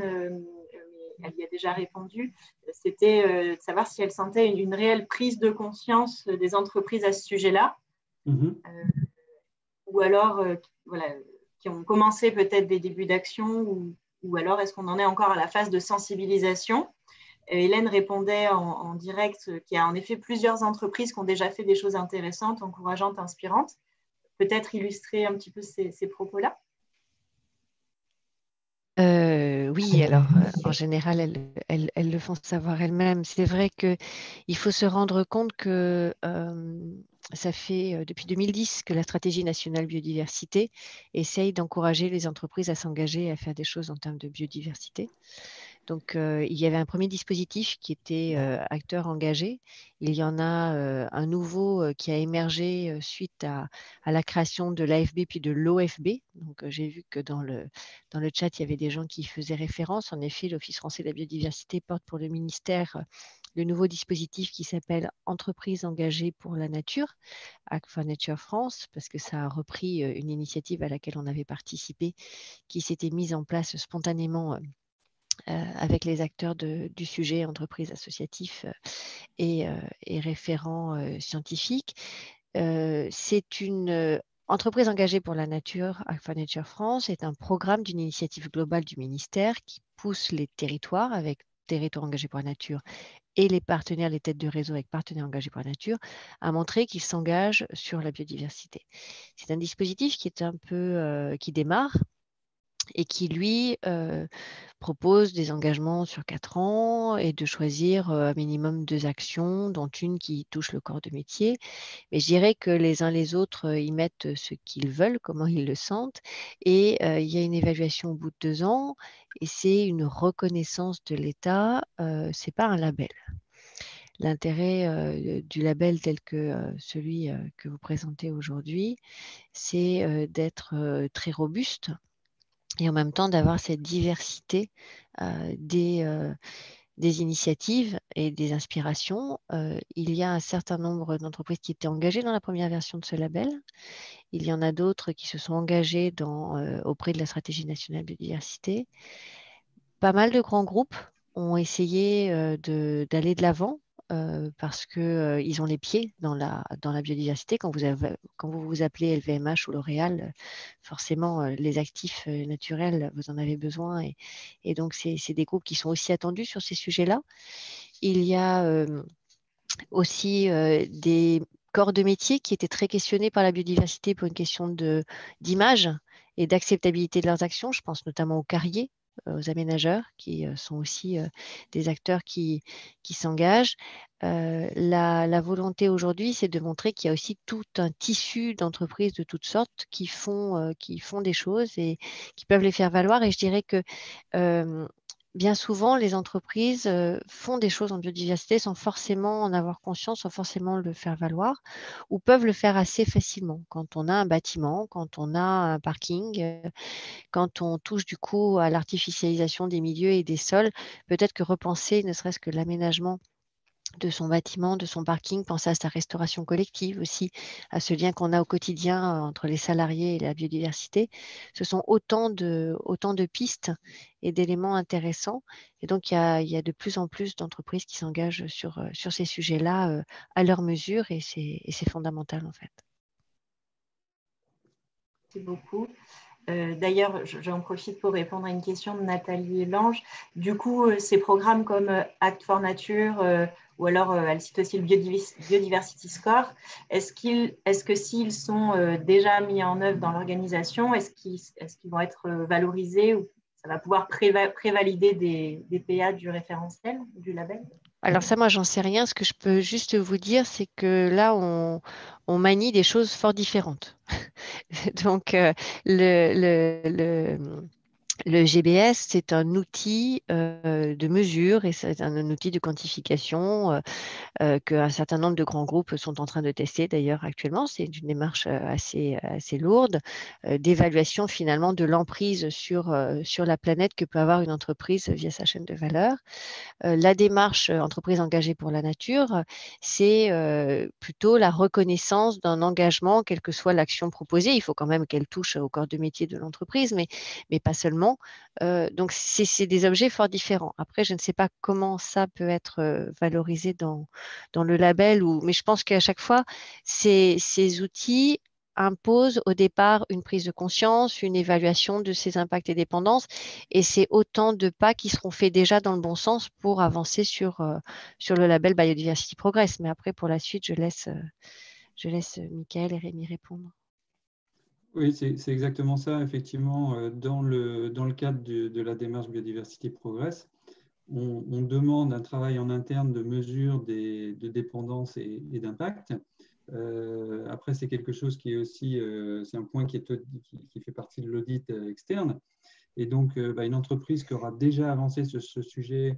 D: elle y a déjà répondu, c'était de savoir si elle sentait une réelle prise de conscience des entreprises à ce sujet-là, ou alors voilà, qui ont commencé peut-être des débuts d'action, ou alors est-ce qu'on en est encore à la phase de sensibilisation? Hélène répondait en direct qu'il y a en effet plusieurs entreprises qui ont déjà fait des choses intéressantes, encourageantes, inspirantes. Peut-être illustrer un petit peu ces propos-là?
C: Oui, alors en général, elles le font savoir elles-mêmes. C'est vrai qu'il faut se rendre compte que ça fait depuis 2010 que la stratégie nationale biodiversité essaye d'encourager les entreprises à s'engager à faire des choses en termes de biodiversité. Donc, il y avait un premier dispositif qui était acteur engagé. Il y en a un nouveau qui a émergé suite à la création de l'AFB puis de l'OFB. Donc, j'ai vu que dans le chat, il y avait des gens qui faisaient référence. En effet, l'Office français de la biodiversité porte pour le ministère le nouveau dispositif qui s'appelle Entreprises engagées pour la nature, Act for Nature France, parce que ça a repris une initiative à laquelle on avait participé, qui s'était mise en place spontanément avec les acteurs du sujet, entreprises, associatifs et référents scientifiques. C'est une entreprise engagée pour la nature, Act for Nature France, est un programme d'une initiative globale du ministère qui pousse les territoires avec territoires engagés pour la nature et les partenaires, les têtes de réseau avec partenaires engagés pour la nature, à montrer qu'ils s'engagent sur la biodiversité. C'est un dispositif qui est un peu qui démarre et qui, lui, propose des engagements sur 4 ans et de choisir un minimum 2 actions, dont une qui touche le corps de métier. Mais je dirais que les uns les autres y mettent ce qu'ils veulent, comment ils le sentent. Et il y a une évaluation au bout de 2 ans et c'est une reconnaissance de l'État. Ce n'est pas un label. L'intérêt du label tel que celui que vous présentez aujourd'hui, c'est d'être très robuste et en même temps d'avoir cette diversité des initiatives et des inspirations. Il y a un certain nombre d'entreprises qui étaient engagées dans la première version de ce label. Il y en a d'autres qui se sont engagées auprès de la stratégie nationale biodiversité. Pas mal de grands groupes ont essayé d'aller de l'avant parce qu'ils ont les pieds dans la biodiversité. Quand vous vous appelez LVMH ou L'Oréal, forcément, les actifs naturels, vous en avez besoin. Et donc, c'est des groupes qui sont aussi attendus sur ces sujets-là. Il y a aussi des corps de métier qui étaient très questionnés par la biodiversité pour une question d'image et d'acceptabilité de leurs actions. Je pense notamment aux carriers, aux aménageurs, qui sont aussi des acteurs qui s'engagent. La volonté aujourd'hui, c'est de montrer qu'il y a aussi tout un tissu d'entreprises de toutes sortes qui font des choses et qui peuvent les faire valoir. Et je dirais que bien souvent, les entreprises font des choses en biodiversité sans forcément en avoir conscience, sans forcément le faire valoir, ou peuvent le faire assez facilement. Quand on a un bâtiment, quand on a un parking, quand on touche du coup à l'artificialisation des milieux et des sols, peut-être que repenser ne serait-ce que l'aménagement de son bâtiment, de son parking, penser à sa restauration collective aussi, à ce lien qu'on a au quotidien entre les salariés et la biodiversité. Ce sont autant de pistes et d'éléments intéressants. Et donc, il y a de plus en plus d'entreprises qui s'engagent sur ces sujets-là à leur mesure et c'est fondamental en fait.
D: Merci beaucoup. D'ailleurs, j'en profite pour répondre à une question de Nathalie Lange. Du coup, ces programmes comme Act for Nature ou alors elle cite aussi le Biodiversity Score, est-ce que s'ils sont déjà mis en œuvre dans l'organisation, est-ce qu'ils vont être valorisés ou ça va pouvoir prévalider des PA du référentiel, du label?
C: Alors ça, moi, j'en sais rien. Ce que je peux juste vous dire, c'est que là, on manie des choses fort différentes. Donc, le GBS, c'est un outil de mesure et c'est un outil de quantification qu'un certain nombre de grands groupes sont en train de tester d'ailleurs actuellement. C'est une démarche assez lourde d'évaluation finalement de l'emprise sur la planète que peut avoir une entreprise via sa chaîne de valeur. La démarche entreprise engagée pour la nature, c'est plutôt la reconnaissance d'un engagement, quelle que soit l'action proposée. Il faut quand même qu'elle touche au corps de métier de l'entreprise, mais pas seulement. Donc, c'est des objets fort différents. Après, je ne sais pas comment ça peut être valorisé dans le label, mais je pense qu'à chaque fois, ces outils imposent au départ une prise de conscience, une évaluation de ses impacts et dépendances, et c'est autant de pas qui seront faits déjà dans le bon sens pour avancer sur le label Biodiversity Progress. Mais après, pour la suite, je laisse Mickaël et Rémi répondre.
A: Oui, c'est exactement ça. Effectivement, dans le cadre de la démarche Biodiversity Progress, on demande un travail en interne de mesure de dépendance et d'impact. Après, c'est quelque chose qui est aussi, c'est un point qui fait partie de l'audit externe. Et donc, une entreprise qui aura déjà avancé sur ce sujet,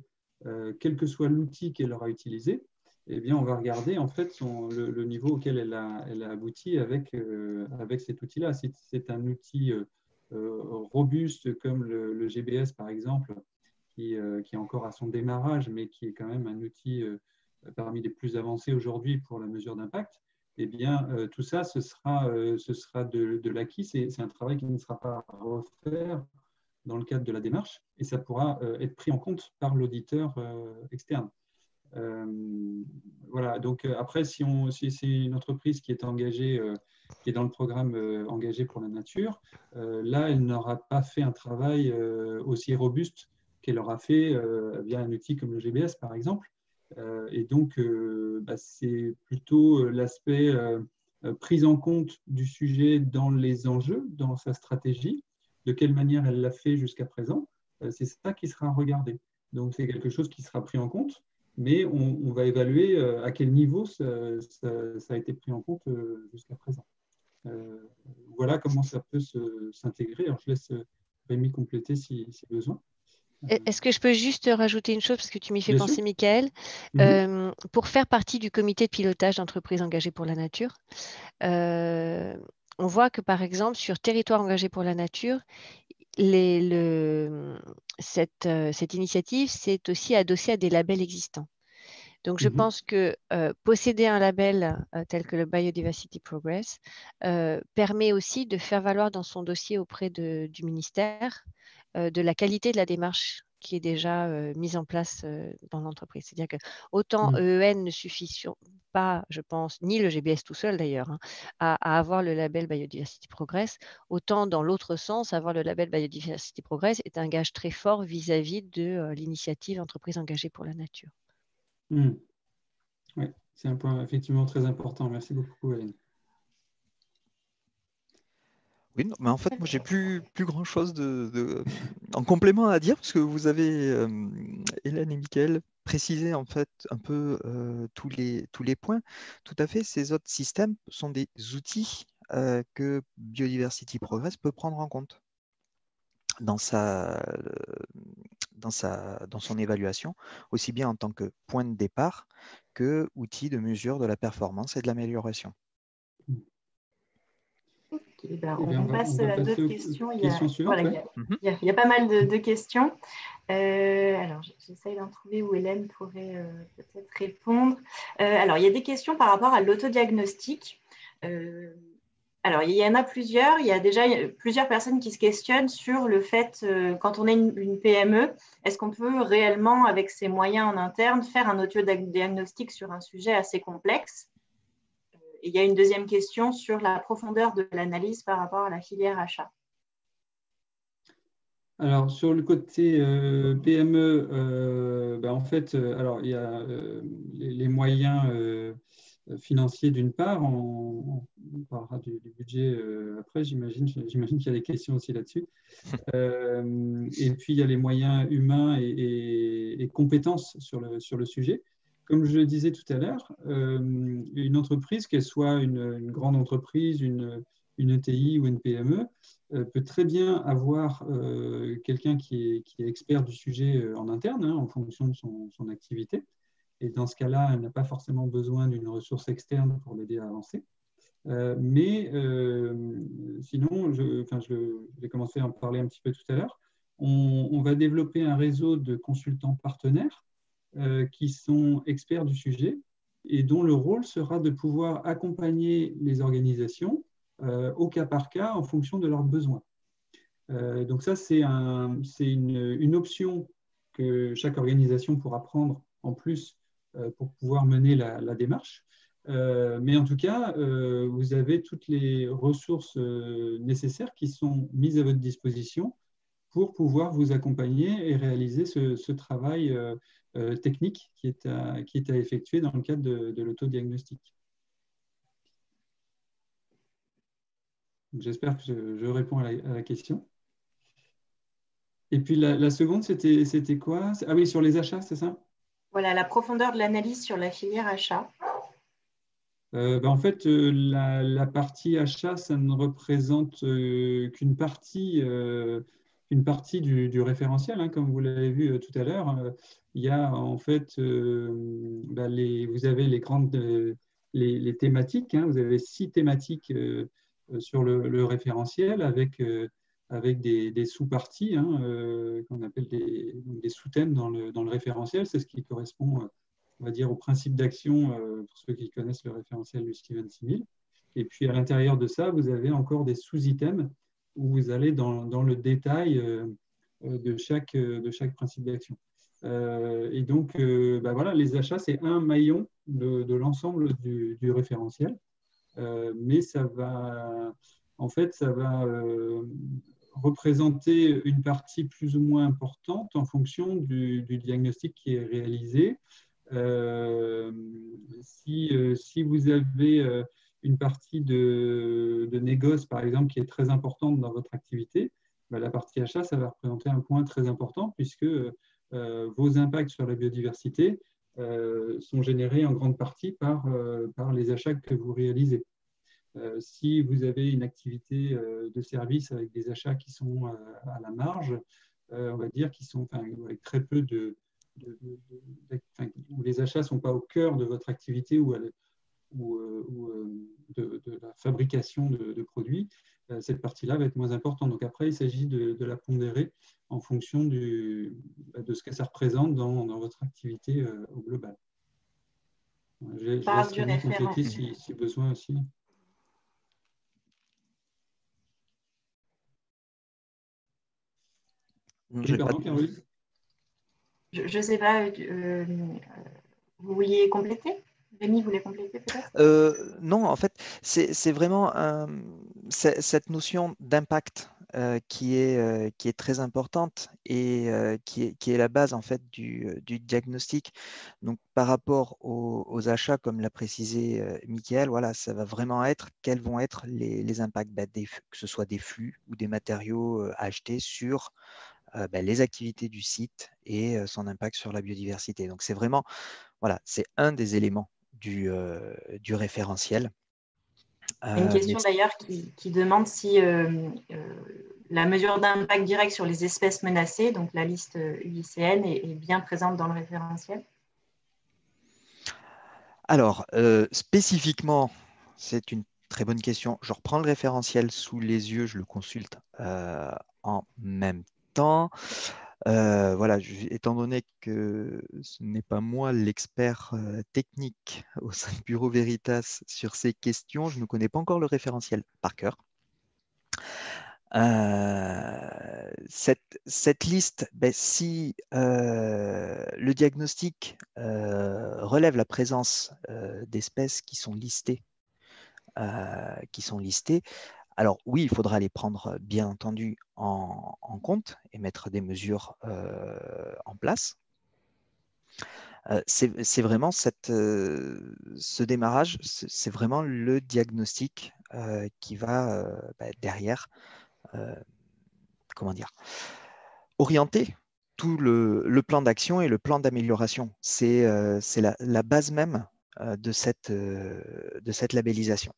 A: quel que soit l'outil qu'elle aura utilisé, eh bien, on va regarder en fait le niveau auquel elle a abouti avec cet outil-là. Si c'est un outil robuste comme le GBS, par exemple, qui est encore à son démarrage, mais qui est quand même un outil parmi les plus avancés aujourd'hui pour la mesure d'impact, eh bien, tout ça, ce sera de l'acquis. C'est un travail qui ne sera pas à refaire dans le cadre de la démarche, et ça pourra être pris en compte par l'auditeur externe. Voilà, donc après, si c'est une entreprise qui est engagée, qui est dans le programme engagé pour la nature, là, elle n'aura pas fait un travail aussi robuste qu'elle aura fait via un outil comme le GBS, par exemple. Et donc, c'est plutôt l'aspect prise en compte du sujet dans les enjeux, dans sa stratégie, de quelle manière elle l'a fait jusqu'à présent. C'est ça qui sera regardé. Donc, c'est quelque chose qui sera pris en compte, mais on va évaluer à quel niveau ça a été pris en compte jusqu'à présent. Voilà comment ça peut s'intégrer. Alors, je laisse Rémi compléter si besoin.
C: Est-ce que je peux juste rajouter une chose, parce que tu m'y fais
A: Bien
C: penser,
A: sûr.
C: Mickaël, pour faire partie du comité de pilotage d'entreprises engagées pour la nature, on voit que, par exemple, sur territoire engagé pour la nature, cette initiative s'est aussi adossée à des labels existants. Donc, je pense que posséder un label tel que le Biodiversity Progress permet aussi de faire valoir dans son dossier auprès du ministère de la qualité de la démarche qui est déjà mise en place dans l'entreprise. C'est-à-dire que autant EEN ne suffit pas, je pense, ni le GBS tout seul d'ailleurs, à avoir le label Biodiversity Progress, autant dans l'autre sens, avoir le label Biodiversity Progress est un gage très fort vis-à-vis de l'initiative Entreprise engagée pour la nature.
A: Oui, c'est un point effectivement très important. Merci beaucoup, Hélène.
B: Oui, non, mais en fait, moi, j'ai plus grand-chose en complément à dire, parce que vous avez, Hélène et Mickaël, précisé en fait un peu tous les points. Tout à fait, ces autres systèmes sont des outils que Biodiversity Progress peut prendre en compte dans son évaluation, aussi bien en tant que point de départ que outil de mesure de la performance et de l'amélioration.
D: On passe à d'autres questions.
A: Questions suivantes.
D: Il y a pas mal de questions. Alors, j'essaye d'en trouver où Hélène pourrait peut-être répondre. Alors, il y a des questions par rapport à l'autodiagnostic. Alors, il y en a plusieurs. Il y a déjà plusieurs personnes qui se questionnent sur le fait, quand on est une PME, est-ce qu'on peut réellement, avec ses moyens en interne, faire un autodiagnostic sur un sujet assez complexe? Et il y a une deuxième question sur la profondeur de l'analyse par rapport à la filière achat.
A: Alors, sur le côté PME, en fait, alors, il y a les moyens financiers d'une part, on parlera du budget après, j'imagine qu'il y a des questions aussi là-dessus. Et puis, il y a les moyens humains et compétences sur le sujet. Comme je le disais tout à l'heure, une entreprise, qu'elle soit une grande entreprise, une ETI ou une PME, peut très bien avoir quelqu'un qui est expert du sujet en interne, en fonction de son activité. Et dans ce cas-là, elle n'a pas forcément besoin d'une ressource externe pour l'aider à avancer. Mais sinon, je vais commencer à en parler un petit peu tout à l'heure. On va développer un réseau de consultants partenaires qui sont experts du sujet et dont le rôle sera de pouvoir accompagner les organisations au cas par cas en fonction de leurs besoins. Donc ça, c'est une option que chaque organisation pourra prendre en plus pour pouvoir mener la démarche. Mais en tout cas, vous avez toutes les ressources nécessaires qui sont mises à votre disposition pour pouvoir vous accompagner et réaliser ce travail technique qui est à effectuer dans le cadre de l'autodiagnostic. J'espère que je réponds à la question. Et puis la seconde, c'était quoi? Ah oui, sur les achats, c'est ça?
D: Voilà, la profondeur de l'analyse sur la filière achat.
A: En fait, la partie achat, ça ne représente qu'une partie du référentiel, comme vous l'avez vu tout à l'heure. Il y a en fait, vous avez les grandes les thématiques. Vous avez 6 thématiques sur le référentiel avec des sous-parties qu'on appelle des sous-thèmes dans le référentiel. C'est ce qui correspond on va dire, au principe d'action, pour ceux qui connaissent le référentiel Lucie 26000. Et puis, à l'intérieur de ça, vous avez encore des sous-items où vous allez dans le détail de chaque principe d'action. Et donc, voilà, les achats, c'est un maillon de l'ensemble du référentiel. Mais ça va, en fait, ça va représenter une partie plus ou moins importante en fonction du diagnostic qui est réalisé. Si vous avez une partie de négoce, par exemple, qui est très importante dans votre activité, la partie achat, ça va représenter un point très important puisque vos impacts sur la biodiversité sont générés en grande partie par les achats que vous réalisez. Si vous avez une activité de service avec des achats qui sont à la marge, on va dire qu'ils sont avec très peu où les achats ne sont pas au cœur de votre activité ou de la fabrication de produits, cette partie-là va être moins importante. Donc après, il s'agit de la pondérer en fonction de ce que ça représente dans votre activité au global. Je laisse Rémi compléter si besoin aussi. Pardon, Caroline.
D: Je ne sais pas, vous vouliez compléter? Rémi voulait compléter peut-être?
B: Non, en fait, c'est vraiment cette notion d'impact qui est très importante et qui est la base en fait du diagnostic. Donc, par rapport aux achats, comme l'a précisé Mickaël, voilà, ça va vraiment être quels vont être les impacts, que ce soit des flux ou des matériaux achetés sur les activités du site et son impact sur la biodiversité. Donc, c'est vraiment, voilà, c'est un des éléments du référentiel.
D: Une question d'ailleurs qui demande si la mesure d'impact direct sur les espèces menacées, donc la liste UICN, est bien présente dans le référentiel.
B: Alors, spécifiquement, c'est une Très bonne question. Je reprends le référentiel sous les yeux, je le consulte en même temps. Voilà, étant donné que ce n'est pas moi l'expert technique au sein de Bureau Veritas sur ces questions, je ne connais pas encore le référentiel par cœur. Cette liste, ben, si le diagnostic relève la présence d'espèces qui sont listées, alors oui, il faudra les prendre bien entendu en compte et mettre des mesures en place. C'est vraiment ce démarrage, c'est vraiment le diagnostic qui va derrière, comment dire, orienter tout le plan d'action et le plan d'amélioration. C'est la base même de cette labellisation.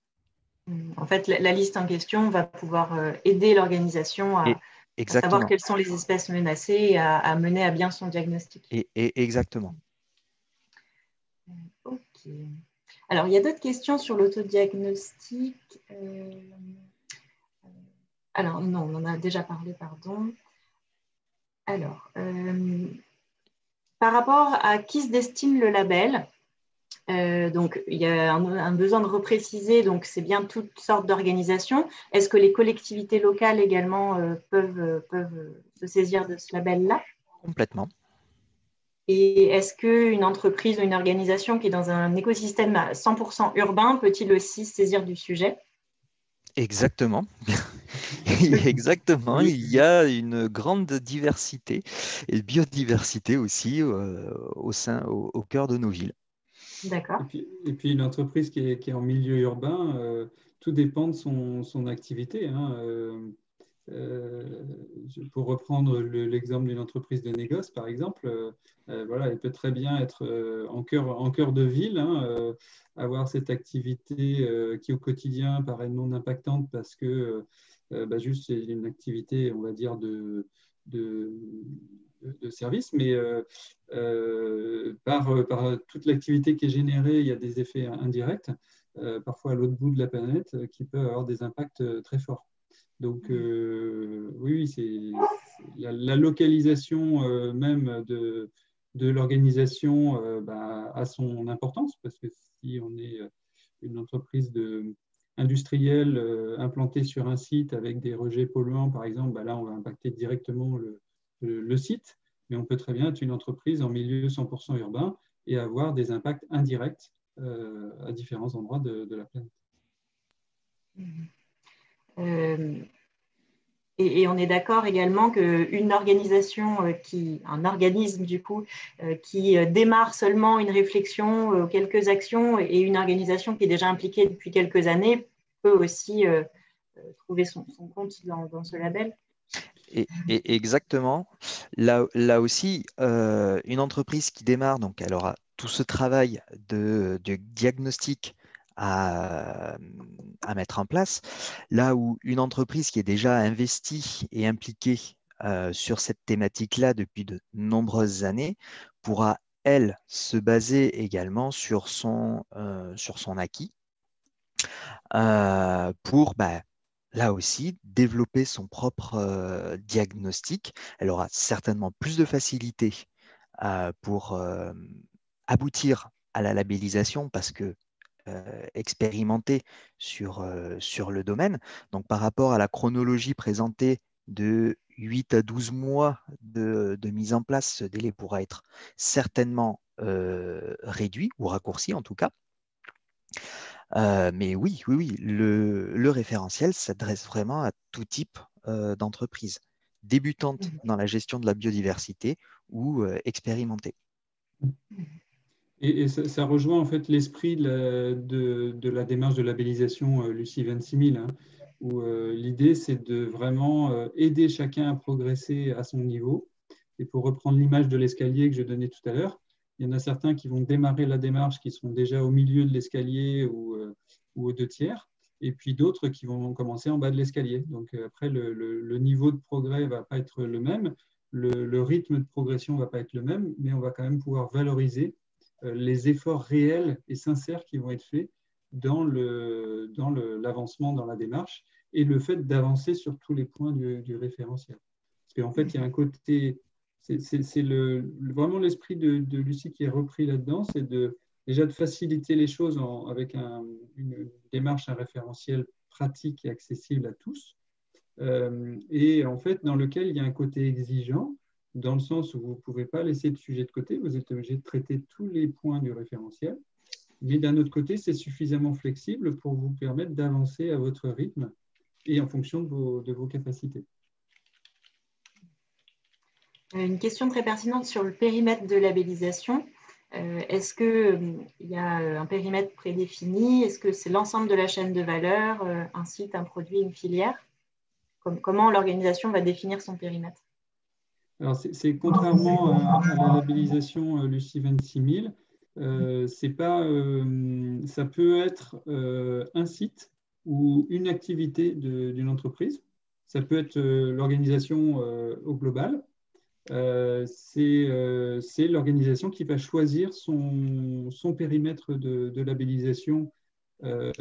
D: En fait, la liste en question va pouvoir aider l'organisation à savoir quelles sont les espèces menacées et à mener à bien son diagnostic.
B: Exactement.
D: Ok. Alors, il y a d'autres questions sur l'autodiagnostic. Alors, non, on en a déjà parlé, pardon. Alors, par rapport à qui se destine le label, donc il y a un besoin de repréciser, donc c'est bien toutes sortes d'organisations. Est-ce que les collectivités locales également peuvent se saisir de ce label-là?
B: Complètement.
D: Et est-ce qu'une entreprise ou une organisation qui est dans un écosystème à 100% urbain peut-il aussi se saisir du sujet?
B: Exactement. Exactement. Il y a une grande diversité et biodiversité aussi au cœur de nos villes.
D: D'accord.
A: Et puis une entreprise qui est en milieu urbain, tout dépend de son activité. Hein. Pour reprendre l'exemple d'une entreprise de négoce, par exemple, voilà, elle peut très bien être en cœur de ville, hein, avoir cette activité qui au quotidien paraît non impactante parce que juste c'est une activité, on va dire, de service, mais par toute l'activité qui est générée, il y a des effets indirects, parfois à l'autre bout de la planète, qui peuvent avoir des impacts très forts. Donc, oui, c'est la localisation même de l'organisation a son importance, parce que si on est une entreprise industrielle implantée sur un site avec des rejets polluants, par exemple, là, on va impacter directement le site, mais on peut très bien être une entreprise en milieu 100% urbain et avoir des impacts indirects à différents endroits de la planète.
D: Et on est d'accord également qu'une organisation un organisme du coup, qui démarre seulement une réflexion, quelques actions, et une organisation qui est déjà impliquée depuis quelques années peut aussi trouver son compte dans ce label.
B: Et exactement. Là aussi, une entreprise qui démarre, donc elle aura tout ce travail de diagnostic à mettre en place, là où une entreprise qui est déjà investie et impliquée sur cette thématique-là depuis de nombreuses années pourra, elle, se baser également sur son acquis pour là aussi développer son propre diagnostic. Elle aura certainement plus de facilité pour aboutir à la labellisation parce que expérimenté sur le domaine. Donc par rapport à la chronologie présentée de 8 à 12 mois de mise en place, ce délai pourra être certainement réduit ou raccourci en tout cas. Mais oui, le référentiel s'adresse vraiment à tout type d'entreprise, débutante dans la gestion de la biodiversité ou expérimentée.
A: Et ça rejoint en fait l'esprit de la démarche de labellisation Lucie 26000, hein, où l'idée c'est de vraiment aider chacun à progresser à son niveau. Et pour reprendre l'image de l'escalier que je donnais tout à l'heure, il y en a certains qui vont démarrer la démarche qui sont déjà au milieu de l'escalier ou aux 2/3, et puis d'autres qui vont commencer en bas de l'escalier. Donc après, le niveau de progrès ne va pas être le même, le rythme de progression ne va pas être le même, mais on va quand même pouvoir valoriser les efforts réels et sincères qui vont être faits dans l'avancement dans la démarche et le fait d'avancer sur tous les points du référentiel. Parce qu'en fait, il y a un côté, c'est vraiment l'esprit de Lucie qui est repris là-dedans, c'est déjà de faciliter les choses avec une démarche, un référentiel pratique et accessible à tous. Et en fait, dans lequel il y a un côté exigeant, dans le sens où vous ne pouvez pas laisser le sujet de côté, vous êtes obligé de traiter tous les points du référentiel. Mais d'un autre côté, c'est suffisamment flexible pour vous permettre d'avancer à votre rythme et en fonction de vos capacités.
D: Une question très pertinente sur le périmètre de labellisation. Est-ce qu'il y a un périmètre prédéfini? Est-ce que c'est l'ensemble de la chaîne de valeur, un site, un produit, une filière? Comment l'organisation va définir son périmètre?
A: Alors, c'est contrairement à la labellisation Lucie 26000, ça peut être un site ou une activité d'une entreprise. Ça peut être l'organisation au global. C'est l'organisation qui va choisir son périmètre de labellisation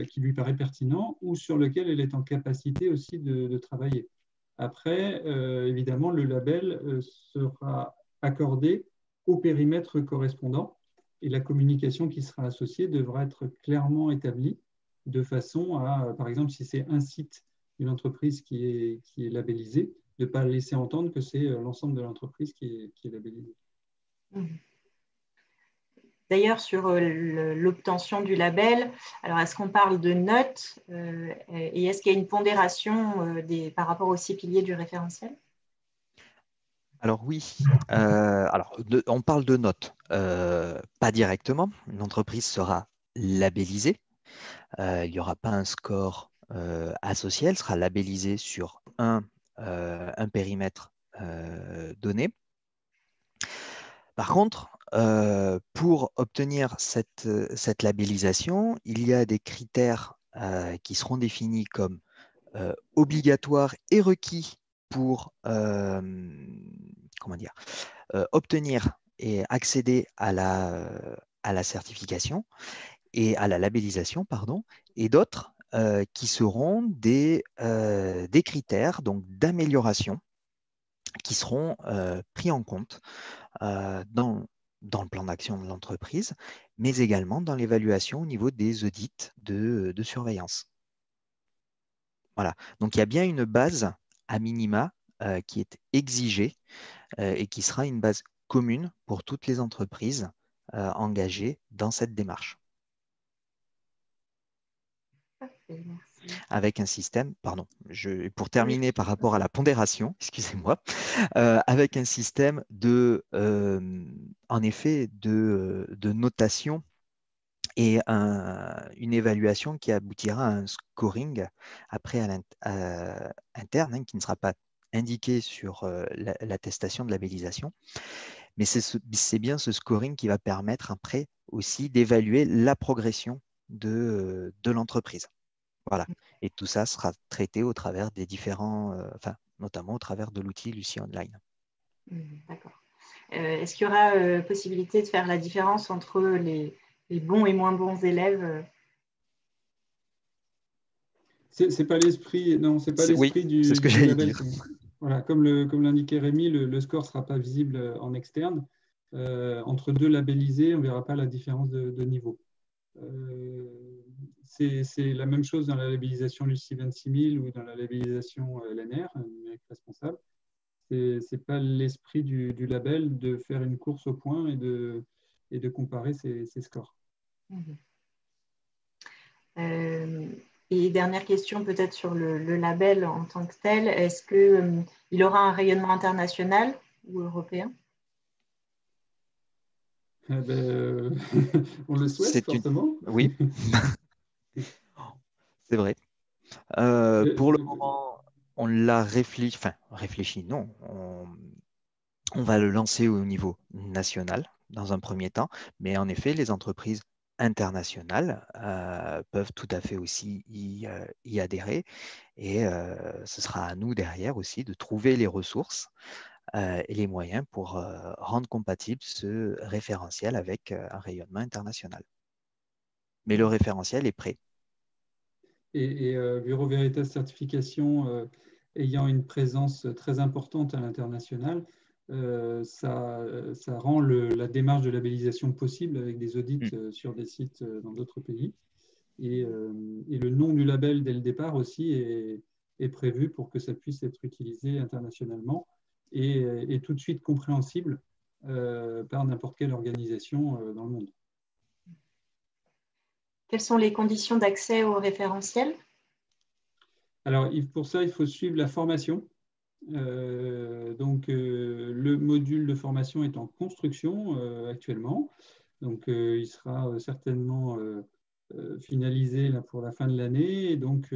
A: qui lui paraît pertinent ou sur lequel elle est en capacité aussi de travailler. Après, évidemment, le label sera accordé au périmètre correspondant et la communication qui sera associée devra être clairement établie de façon à, par exemple, si c'est un site d'une entreprise qui est labellisé, de ne pas laisser entendre que c'est l'ensemble de l'entreprise qui est labellisée.
D: D'ailleurs, sur l'obtention du label, alors est-ce qu'on parle de notes et est-ce qu'il y a une pondération par rapport aux 6 piliers du référentiel?
B: Alors oui, on parle de notes, pas directement. Une entreprise sera labellisée. Il n'y aura pas un score associé, elle sera labellisée sur un périmètre donné. Par contre, pour obtenir cette labellisation, il y a des critères qui seront définis comme obligatoires et requis pour obtenir et accéder à la certification et à la labellisation, pardon, et d'autres qui seront des critères donc d'amélioration qui seront pris en compte dans le plan d'action de l'entreprise, mais également dans l'évaluation au niveau des audits de surveillance. Voilà. Donc, il y a bien une base à minima qui est exigée et qui sera une base commune pour toutes les entreprises engagées dans cette démarche. Avec un système, pardon, pour terminer par rapport à la pondération, excusez-moi, avec un système en effet, de notation et une évaluation qui aboutira à un scoring après interne, qui ne sera pas indiqué sur l'attestation de labellisation, mais c'est bien ce scoring qui va permettre après aussi d'évaluer la progression de l'entreprise. Voilà. Et tout ça sera traité au travers des différents, notamment au travers de l'outil Lucie Online.
D: D'accord. Est-ce qu'il y aura possibilité de faire la différence entre les bons et moins bons élèves?
A: C'est pas l'esprit, non, c'est pas l'esprit du label. Voilà, comme l'indiquait Rémi, le score ne sera pas visible en externe. Entre deux labellisés, on ne verra pas la différence de niveau. C'est la même chose dans la labellisation Lucie 26000 ou dans la labellisation LNR, numérique responsable. Ce n'est pas l'esprit du label de faire une course au point et de comparer ces scores.
D: Et dernière question peut-être sur le label en tant que tel, est-ce qu'il aura un rayonnement international ou européen?
A: On le souhaite fortement.
B: Oui, c'est vrai. Pour le moment, on l'a réfléchi, non. On va le lancer au niveau national dans un premier temps, mais en effet, les entreprises internationales peuvent tout à fait aussi y adhérer et ce sera à nous derrière aussi de trouver les ressources et les moyens pour rendre compatible ce référentiel avec un rayonnement international. Mais le référentiel est prêt.
A: Et Bureau Veritas Certification ayant une présence très importante à l'international, ça rend la démarche de labellisation possible avec des audits sur des sites dans d'autres pays. Et le nom du label dès le départ aussi est prévu pour que ça puisse être utilisé internationalement et tout de suite compréhensible par n'importe quelle organisation dans le monde.
D: Quelles sont les conditions d'accès au référentiel?
A: Alors, pour ça, il faut suivre la formation. Donc, le module de formation est en construction actuellement. Donc, il sera certainement finalisé là, pour la fin de l'année et donc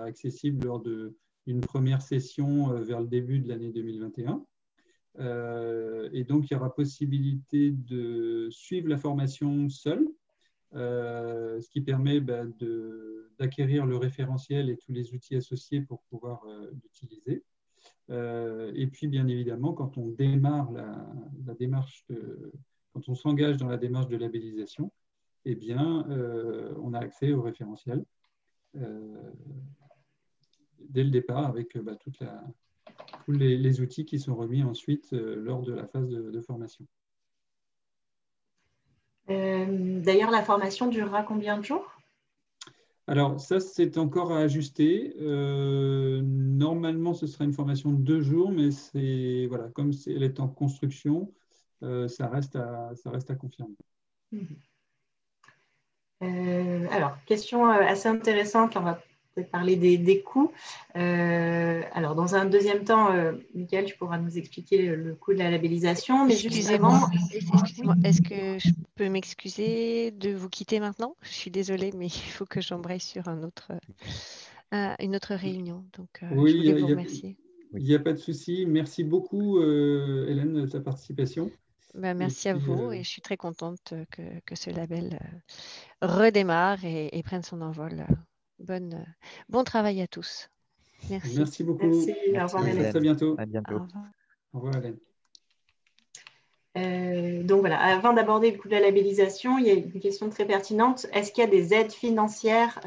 A: accessible lors d'une première session vers le début de l'année 2021. Et donc, il y aura possibilité de suivre la formation seule. Ce qui permet d'acquérir le référentiel et tous les outils associés pour pouvoir l'utiliser. Et puis, bien évidemment, quand on démarre la démarche, quand on s'engage dans la démarche de labellisation, eh bien, on a accès au référentiel dès le départ avec tous les outils qui sont remis ensuite lors de la phase de formation.
D: D'ailleurs, la formation durera combien de jours?
A: Alors, ça, c'est encore à ajuster. Normalement, ce sera une formation de 2 jours, mais voilà, comme elle est en construction, ça reste à confirmer.
D: Alors, question assez intéressante, on va peut-être parler des coûts. Alors, dans un deuxième temps, Mickaël, tu pourras nous expliquer le coût de la labellisation. Mais
C: excusez-moi, est-ce que je peux m'excuser de vous quitter maintenant? Je suis désolée, mais il faut que j'embraye sur une autre réunion. Donc,
A: oui,
C: je voulais vous remercier.
A: Il n'y a pas de souci. Merci beaucoup, Hélène, de ta participation.
C: Merci à vous et je suis très contente que ce label redémarre et prenne son envol. Bon travail à tous. Merci.
A: Merci beaucoup.
D: Merci. Au revoir, Hélène.
A: À très bientôt.
B: À bientôt.
C: Au revoir.
A: Au revoir, Hélène.
D: Donc voilà, avant d'aborder le coût de la labellisation, il y a une question très pertinente. Est-ce qu'il y a des aides financières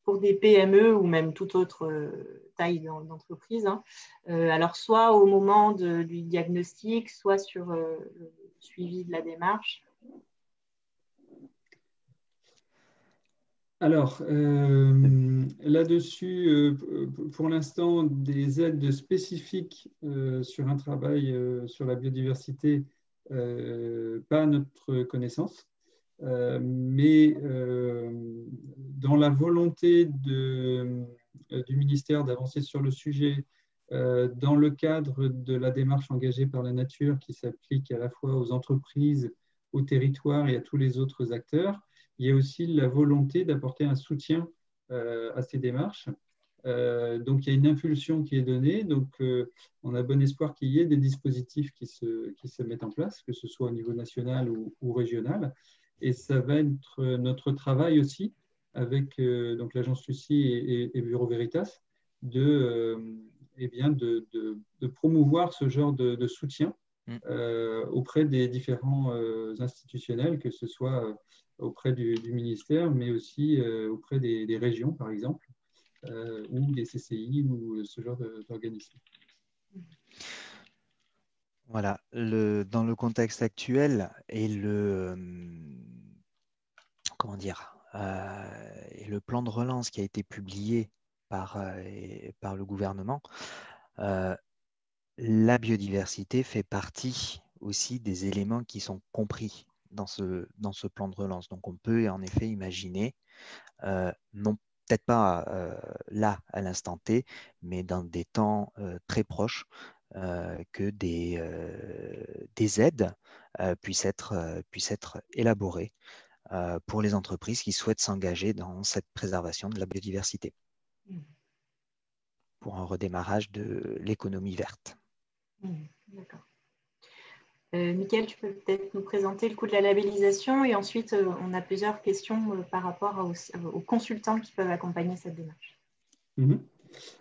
D: pour des PME ou même toute autre taille d'entreprise, hein, alors soit au moment du diagnostic, soit sur le suivi de la démarche?
A: Alors, là-dessus, pour l'instant, des aides spécifiques sur un travail sur la biodiversité, pas à notre connaissance. Mais dans la volonté du ministère d'avancer sur le sujet, dans le cadre de la démarche engagée par la nature qui s'applique à la fois aux entreprises, aux territoires et à tous les autres acteurs, il y a aussi la volonté d'apporter un soutien à ces démarches. Donc, il y a une impulsion qui est donnée. Donc, on a bon espoir qu'il y ait des dispositifs qui se mettent en place, que ce soit au niveau national ou régional. Et ça va être notre travail aussi avec donc l'agence Lucie et Bureau Veritas de promouvoir ce genre de soutien auprès des différents institutionnels, que ce soit auprès du ministère, mais aussi auprès des régions, par exemple, ou des CCI ou ce genre d'organismes.
B: Voilà, dans le contexte actuel et comment dire, et le plan de relance qui a été publié par le gouvernement, la biodiversité fait partie aussi des éléments qui sont compris dans ce plan de relance. Donc, on peut en effet imaginer, non peut-être pas là à l'instant T, mais dans des temps très proches, que des aides puissent être élaborées pour les entreprises qui souhaitent s'engager dans cette préservation de la biodiversité pour un redémarrage de l'économie verte.
D: D'accord. Mickaël, tu peux peut-être nous présenter le coût de la labellisation et ensuite on a plusieurs questions par rapport aux consultants qui peuvent accompagner cette démarche.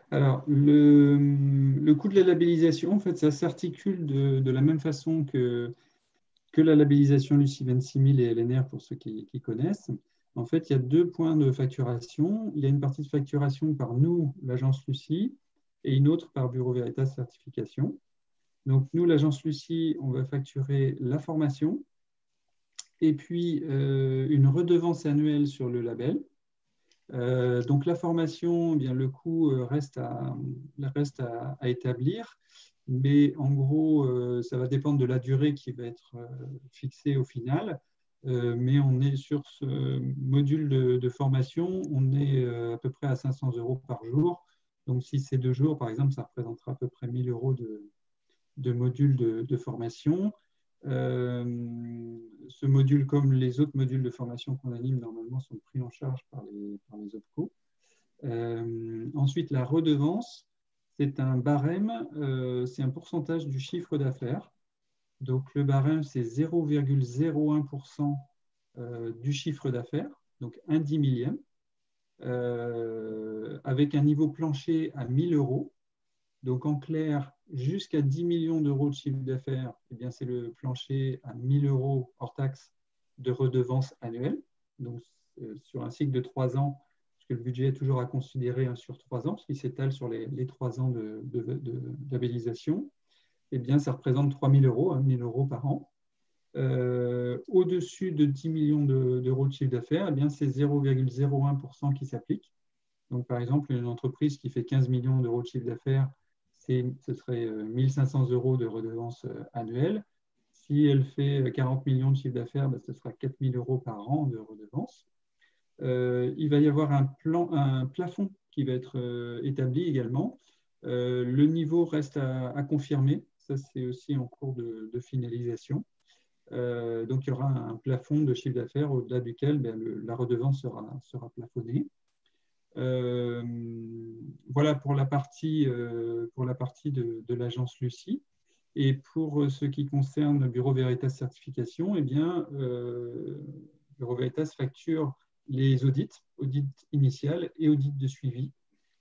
A: Alors, le coût de la labellisation, en fait, ça s'articule de la même façon que la labellisation Lucie 26000 et LNR pour ceux qui connaissent. en fait, il y a 2 points de facturation. Il y a une partie de facturation par nous, l'agence Lucie, et une autre par Bureau Veritas Certification. Donc, nous, l'agence Lucie, on va facturer la formation et puis une redevance annuelle sur le label. Donc, la formation, eh bien, le coût reste à établir, mais en gros, ça va dépendre de la durée qui va être fixée au final. Mais on est sur ce module de formation, on est à peu près à 500 € par jour. Donc, si c'est 2 jours, par exemple, ça représentera à peu près 1 000 € de module de formation. Ce module, comme les autres modules de formation qu'on anime, normalement, sont pris en charge par les OPCO. Ensuite, la redevance, c'est un barème, c'est un pourcentage du chiffre d'affaires. Donc, le barème, c'est 0,01% du chiffre d'affaires, donc un 10 millième, avec un niveau plancher à 1 000 €. Donc, en clair, jusqu'à 10 millions d'euros de chiffre d'affaires, eh bien, c'est le plancher à 1 000 € hors taxe de redevance annuelle. Donc, sur un cycle de 3 ans, parce que le budget est toujours à considérer sur 3 ans, parce qu'il s'étale sur les 3 ans de labellisation, eh bien, ça représente 3 000 €, 1 000 € par an. Au-dessus de 10 millions d'euros de chiffre d'affaires, eh bien, c'est 0,01% qui s'applique. Donc, par exemple, une entreprise qui fait 15 millions d'euros de chiffre d'affaires, ce serait 1 500 € de redevance annuelle. Si elle fait 40 millions de chiffre d'affaires, ce sera 4 000 € par an de redevance. Il va y avoir un plafond qui va être établi également. Le niveau reste à confirmer. Ça, c'est aussi en cours de finalisation. Donc, il y aura un plafond de chiffre d'affaires au-delà duquel la redevance sera plafonnée. Voilà pour la partie de l'agence Lucie. Et pour ce qui concerne le Bureau Veritas Certification, eh bien, Bureau Veritas facture les audits initial et audits de suivi.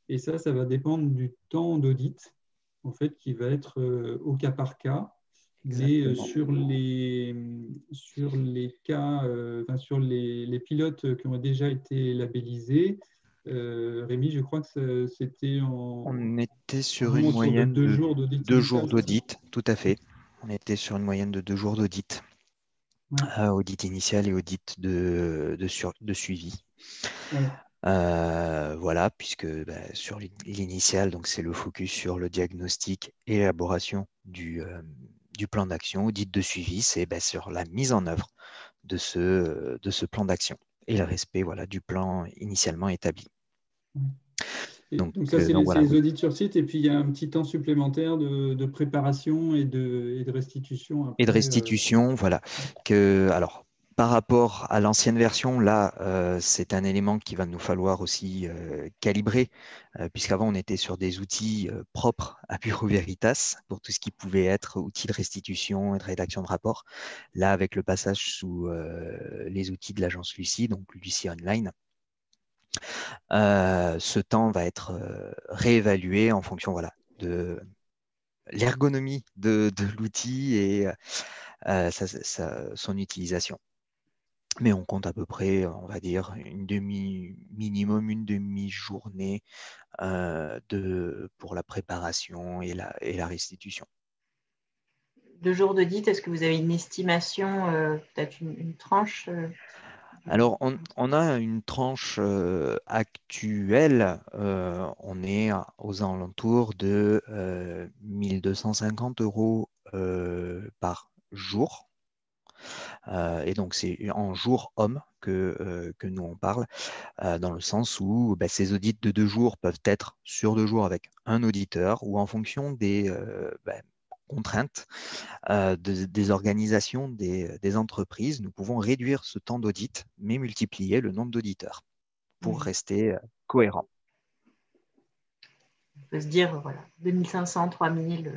A: Et ça va dépendre du temps d'audit, en fait, qui va être au cas par cas. Mais sur les cas, sur les pilotes qui ont déjà été labellisés, Rémi, je crois que c'était
B: On était sur une moyenne
A: de 2 jours d'audit. 2
B: jours d'audit, tout à fait. On était sur une moyenne de 2 jours d'audit. Ouais. Audit initial et audit de suivi.
A: Ouais.
B: Voilà, puisque sur l'initial, donc c'est le focus sur le diagnostic et l'élaboration du plan d'action. Audit de suivi, c'est sur la mise en œuvre de ce plan d'action et le respect du plan initialement établi.
A: Donc ça, c'est les audits sur site, et puis il y a un petit temps supplémentaire de préparation et de restitution. Après,
B: et de restitution, voilà. Alors, par rapport à l'ancienne version, là, c'est un élément qu'il va nous falloir aussi calibrer, puisqu'avant, on était sur des outils propres à Bureau Veritas pour tout ce qui pouvait être outils de restitution et de rédaction de rapport. Là, avec le passage sous les outils de l'agence Lucie, donc Lucie Online, ce temps va être réévalué en fonction de l'ergonomie de l'outil et son utilisation. Mais on compte à peu près, on va dire, minimum une demi-journée pour la préparation et la restitution.
D: 2 jours d'audit, est-ce que vous avez une estimation, peut-être une tranche
B: Alors, on a une tranche actuelle, on est aux alentours de 1 250 € par jour. Et donc, c'est en jour homme que nous on parle, dans le sens où ces audits de 2 jours peuvent être sur 2 jours avec un auditeur ou en fonction des contraintes des organisations, des entreprises, nous pouvons réduire ce temps d'audit, mais multiplier le nombre d'auditeurs pour rester cohérent.
D: On peut se dire, voilà, 2500, 3000.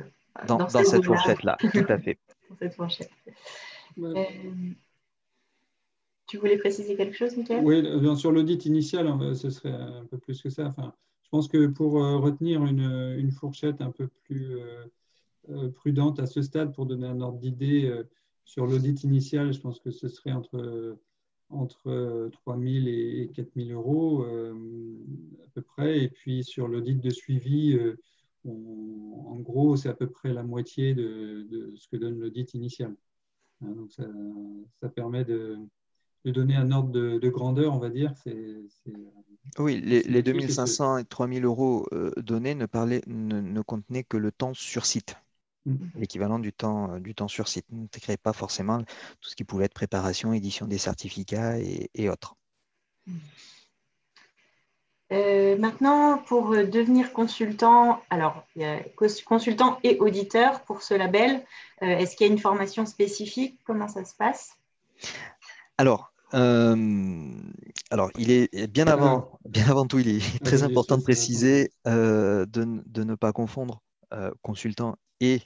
B: Dans cette fourchette-là, tout à fait.
D: Dans cette fourchette. Tu voulais préciser quelque chose, Mickaël ?
A: Oui, sur l'audit initial, ce serait un peu plus que ça. Enfin, je pense que pour retenir une fourchette un peu plus prudente à ce stade, pour donner un ordre d'idée sur l'audit initial, je pense que ce serait entre entre 3 000 et 4 000 euros à peu près. Et puis sur l'audit de suivi, en gros, c'est à peu près la moitié de ce que donne l'audit initial. Donc ça permet de donner un ordre de grandeur, on va dire.
B: Oui, les 2500 et 3000 euros donnés ne contenaient que le temps sur site. L'équivalent du temps sur site. Ne crée pas forcément tout ce qui pouvait être préparation, édition des certificats et autres.
D: Maintenant, pour devenir consultant, alors il y a consultant et auditeur pour ce label. Est-ce qu'il y a une formation spécifique? Comment ça se passe?
B: Alors, il est bien avant tout, il est très important de préciser de ne pas confondre consultant et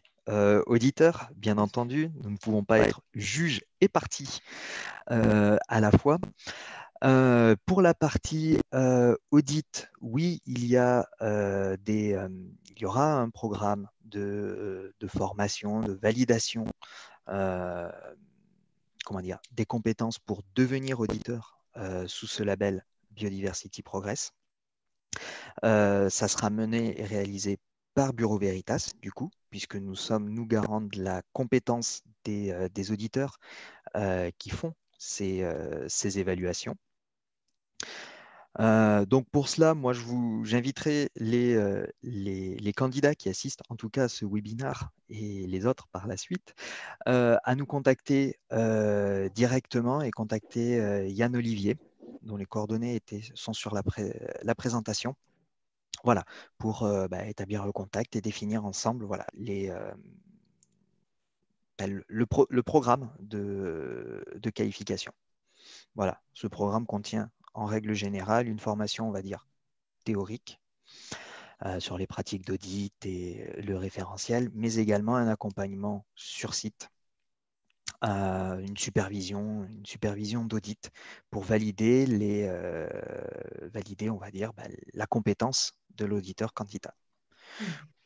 B: auditeur. Bien entendu, nous ne pouvons pas être juge et partie à la fois. Pour la partie audit, oui, il y aura un programme de formation, de validation, des compétences pour devenir auditeur sous ce label Biodiversity Progress. Ça sera mené et réalisé par Bureau Veritas, du coup, puisque nous sommes, nous, garants de la compétence des auditeurs qui font ces évaluations. Donc pour cela, moi, j'inviterai les candidats qui assistent en tout cas à ce webinaire et les autres par la suite à nous contacter directement et contacter Yann Olivier, dont les coordonnées sont sur la présentation. Voilà, pour établir le contact et définir ensemble le programme de qualification. Voilà, ce programme contient en règle générale une formation, on va dire, théorique sur les pratiques d'audit et le référentiel, mais également un accompagnement sur site, une supervision d'audit pour valider, on va dire, la compétence de l'auditeur candidat.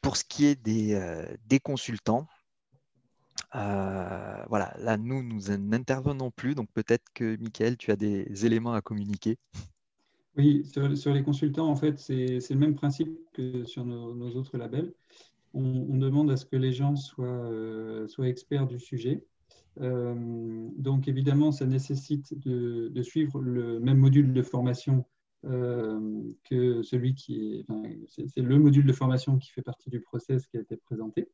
B: Pour ce qui est des consultants, voilà, là, nous n'intervenons plus, donc peut-être que, Mickaël, tu as des éléments à communiquer.
A: Oui, sur les consultants, en fait, c'est le même principe que sur nos autres labels. On demande à ce que les gens soient experts du sujet. Donc, évidemment, ça nécessite de suivre le même module de formation que celui c'est le module de formation qui fait partie du process qui a été présenté.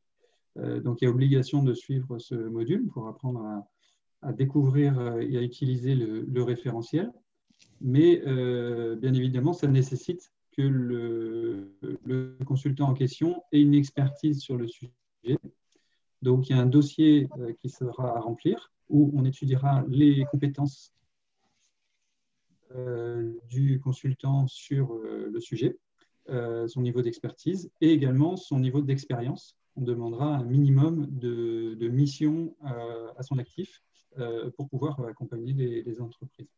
A: Donc, il y a obligation de suivre ce module pour apprendre à découvrir et à utiliser le référentiel. Mais bien évidemment, ça nécessite que le consultant en question ait une expertise sur le sujet. Donc, il y a un dossier qui sera à remplir où on étudiera les compétences du consultant sur le sujet, son niveau d'expertise et également son niveau d'expérience. On demandera un minimum de missions à son actif pour pouvoir accompagner les entreprises.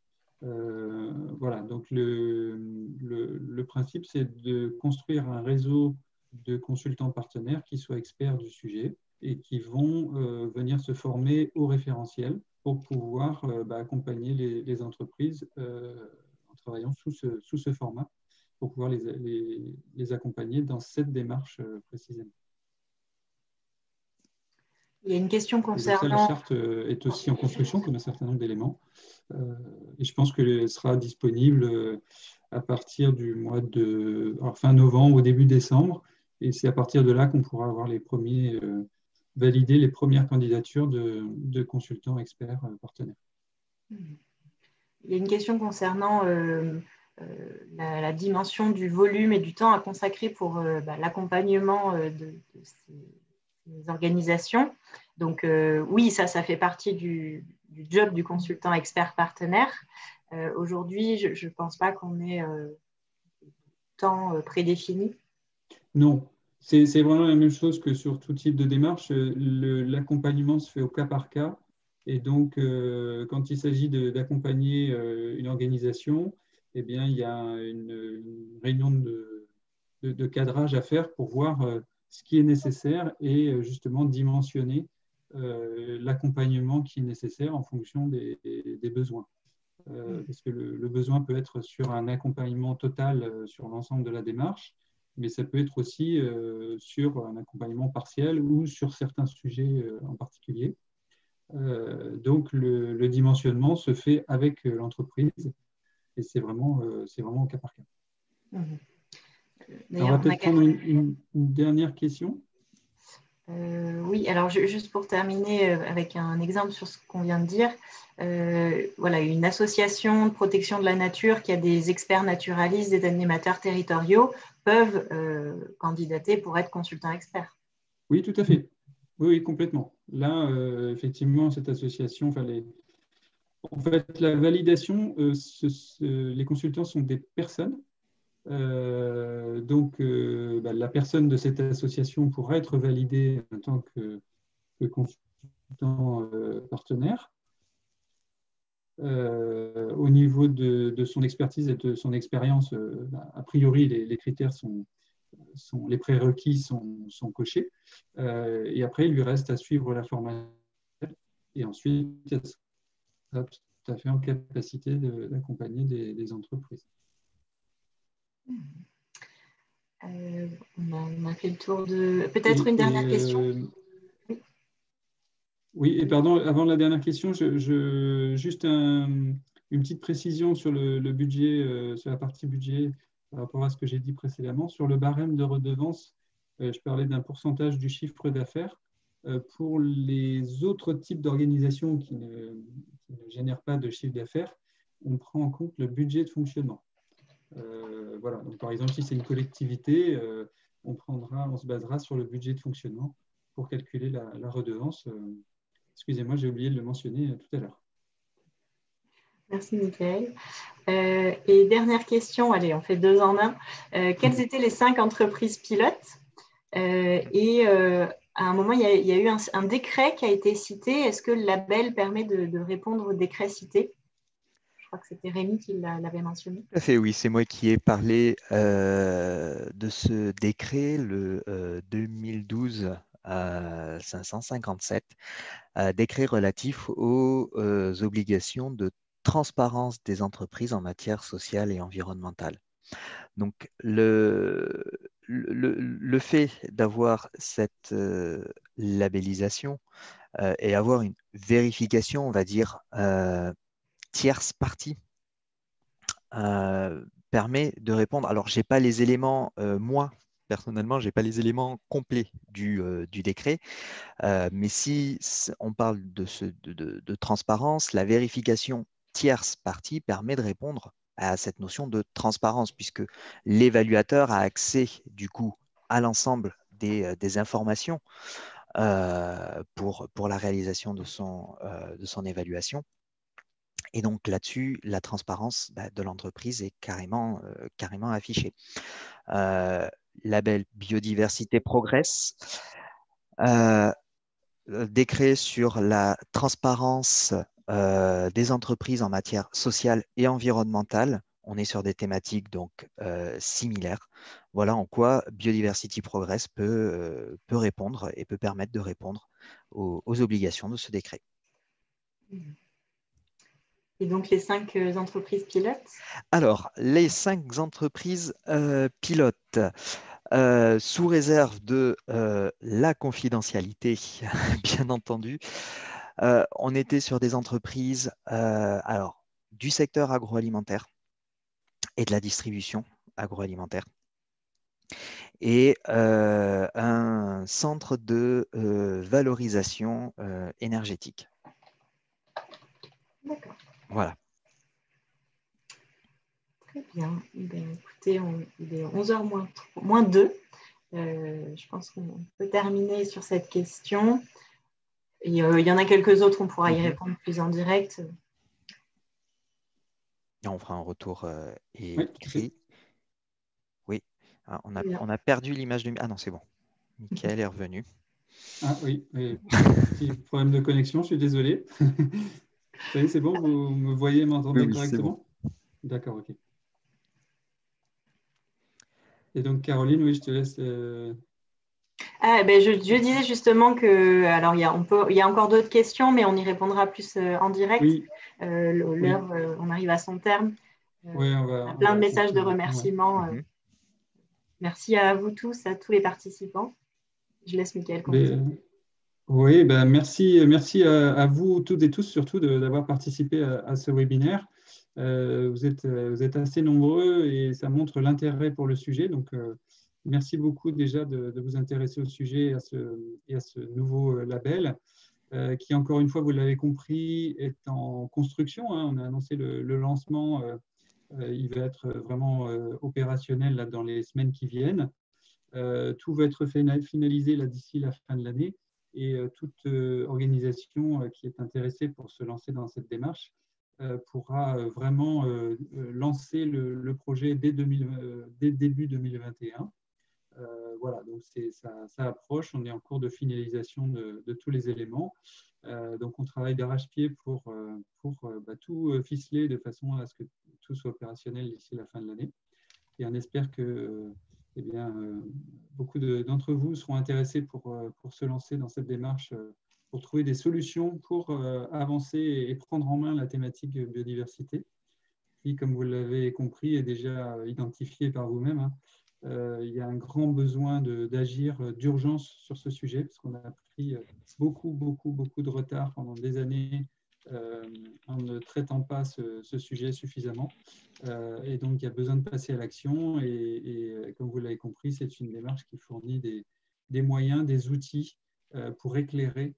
A: Voilà, donc le principe, c'est de construire un réseau de consultants partenaires qui soient experts du sujet et qui vont venir se former au référentiel pour pouvoir accompagner les entreprises en travaillant sous ce format, pour pouvoir les accompagner dans cette démarche précisément.
D: Il y a une question concernant…
A: La charte est aussi en construction comme un certain nombre d'éléments. Et je pense qu'elle sera disponible à partir du mois de fin novembre ou début décembre. Et c'est à partir de là qu'on pourra avoir valider les premières candidatures de consultants experts partenaires.
D: Il y a une question concernant la dimension du volume et du temps à consacrer pour l'accompagnement de ces organisations. Donc oui, ça fait partie du job du consultant expert partenaire. Aujourd'hui, je ne pense pas qu'on ait temps prédéfini.
A: Non, c'est vraiment la même chose que sur tout type de démarche. L'accompagnement se fait au cas par cas. Et donc, quand il s'agit d'accompagner une organisation, eh bien, il y a une réunion de cadrage à faire pour voir ce qui est nécessaire et justement dimensionner l'accompagnement qui est nécessaire en fonction des besoins. parce que le besoin peut être sur un accompagnement total sur l'ensemble de la démarche, mais ça peut être aussi sur un accompagnement partiel ou sur certains sujets en particulier. Donc, le dimensionnement se fait avec l'entreprise et c'est vraiment au cas par cas. On va peut-être prendre une dernière question.
D: Oui, alors juste pour terminer avec un exemple sur ce qu'on vient de dire, voilà, une association de protection de la nature qui a des experts naturalistes, des animateurs territoriaux peuvent candidater pour être consultants experts.
A: Oui, tout à fait. Oui, complètement. Là, effectivement, cette association, en fait, la validation, les consultants sont des personnes. Donc, la personne de cette association pourra être validée en tant que consultant partenaire. Au niveau de son expertise et de son expérience, a priori, les critères les prérequis sont cochés. Et après, il lui reste à suivre la formation. Et ensuite, elle sera tout à fait en capacité d'accompagner des entreprises.
D: On a fait le tour de… Peut-être une dernière question.
A: Oui, et pardon, avant la dernière question, juste une petite précision sur le budget, sur la partie budget, par rapport à ce que j'ai dit précédemment. Sur le barème de redevance, je parlais d'un pourcentage du chiffre d'affaires. Pour les autres types d'organisations qui ne génèrent pas de chiffre d'affaires, on prend en compte le budget de fonctionnement. Voilà. Donc, par exemple, si c'est une collectivité, on se basera sur le budget de fonctionnement pour calculer la redevance. Excusez-moi, j'ai oublié de le mentionner tout à l'heure.
D: Merci, Michael. Et dernière question, allez, on fait 2 en 1. Quelles étaient les 5 entreprises pilotes à un moment, il y a eu un décret qui a été cité. Est-ce que le label permet de répondre au décret cité? Je crois que c'était Rémi qui l'avait mentionné.
B: Tout à fait, oui, c'est moi qui ai parlé de ce décret, le 2012 557, décret relatif aux obligations de transparence des entreprises en matière sociale et environnementale. Donc, le fait d'avoir cette labellisation et avoir une vérification, on va dire, tierce partie, permet de répondre. Alors, je n'ai pas les éléments, moi, personnellement, je n'ai pas les éléments complets du décret, mais si on parle de transparence, la vérification tierce partie permet de répondre à cette notion de transparence, puisque l'évaluateur a accès du coup à l'ensemble des informations pour la réalisation de son évaluation. Et donc là-dessus, la transparence de l'entreprise est carrément affichée. Label Biodiversité Progress, décret sur la transparence des entreprises en matière sociale et environnementale. On est sur des thématiques donc similaires. Voilà en quoi Biodiversity Progress peut répondre et peut permettre de répondre aux obligations de ce décret.
D: Et donc, les 5 entreprises pilotes?
B: Alors, les 5 entreprises pilotes, sous réserve de la confidentialité, bien entendu, on était sur des entreprises alors, du secteur agroalimentaire et de la distribution agroalimentaire et un centre de valorisation énergétique.
D: D'accord.
B: Voilà.
D: Très bien. Écoutez, il est 11h moins 2. Je pense qu'on peut terminer sur cette question. Et, il y en a quelques autres, on pourra y répondre plus en direct.
B: On fera un retour écrit. Oui, on a perdu l'image de… Ah non, c'est bon. Michael est revenu.
A: Ah oui, petit problème de connexion, je suis désolé. Ça y est, c'est bon, vous me voyez et m'entendez correctement? Bon. D'accord, ok. Et donc, Caroline, oui, je te laisse…
D: je disais justement que, alors il y a encore d'autres questions, mais on y répondra plus en direct.
A: Oui.
D: L'heure, on arrive à son terme.
A: Ouais,
D: on a plein de messages de remerciements.
B: Ouais.
D: Merci à vous tous, à tous les participants. Je laisse Mickaël continuer.
A: Oui, ben merci à vous toutes et tous, surtout d'avoir participé à ce webinaire. Vous êtes assez nombreux et ça montre l'intérêt pour le sujet. Donc, merci beaucoup déjà de vous intéresser au sujet et à ce nouveau label qui, encore une fois, vous l'avez compris, est en construction. Hein. On a annoncé le lancement. Il va être vraiment opérationnel là, dans les semaines qui viennent. Tout va être finalisé d'ici la fin de l'année et toute organisation qui est intéressée pour se lancer dans cette démarche pourra vraiment lancer le projet dès début 2021. Voilà, donc ça approche, on est en cours de finalisation de tous les éléments. Donc on travaille d'arrache-pied pour tout ficeler de façon à ce que tout soit opérationnel d'ici la fin de l'année. Et on espère que beaucoup d'entre vous seront intéressés pour se lancer dans cette démarche, pour trouver des solutions pour avancer et prendre en main la thématique biodiversité, qui, comme vous l'avez compris, est déjà identifiée par vous-même. Hein. Il y a un grand besoin d'agir d'urgence sur ce sujet, parce qu'on a pris beaucoup de retard pendant des années en ne traitant pas ce sujet suffisamment. Et donc, il y a besoin de passer à l'action. Et comme vous l'avez compris, c'est une démarche qui fournit des moyens, des outils pour éclairer,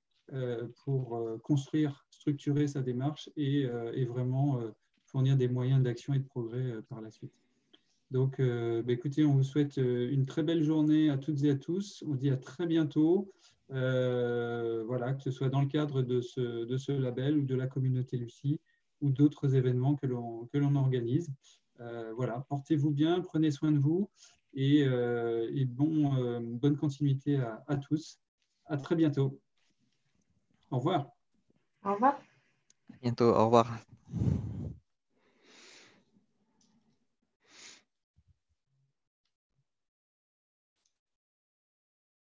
A: pour construire, structurer sa démarche et vraiment fournir des moyens d'action et de progrès par la suite. Donc, écoutez, on vous souhaite une très belle journée à toutes et à tous. On dit à très bientôt. Voilà, que ce soit dans le cadre de ce label ou de la communauté Lucie ou d'autres événements que l'on organise. Voilà, portez-vous bien, prenez soin de vous et bonne continuité à tous. À très bientôt. Au revoir.
D: Au revoir.
B: À bientôt, au revoir.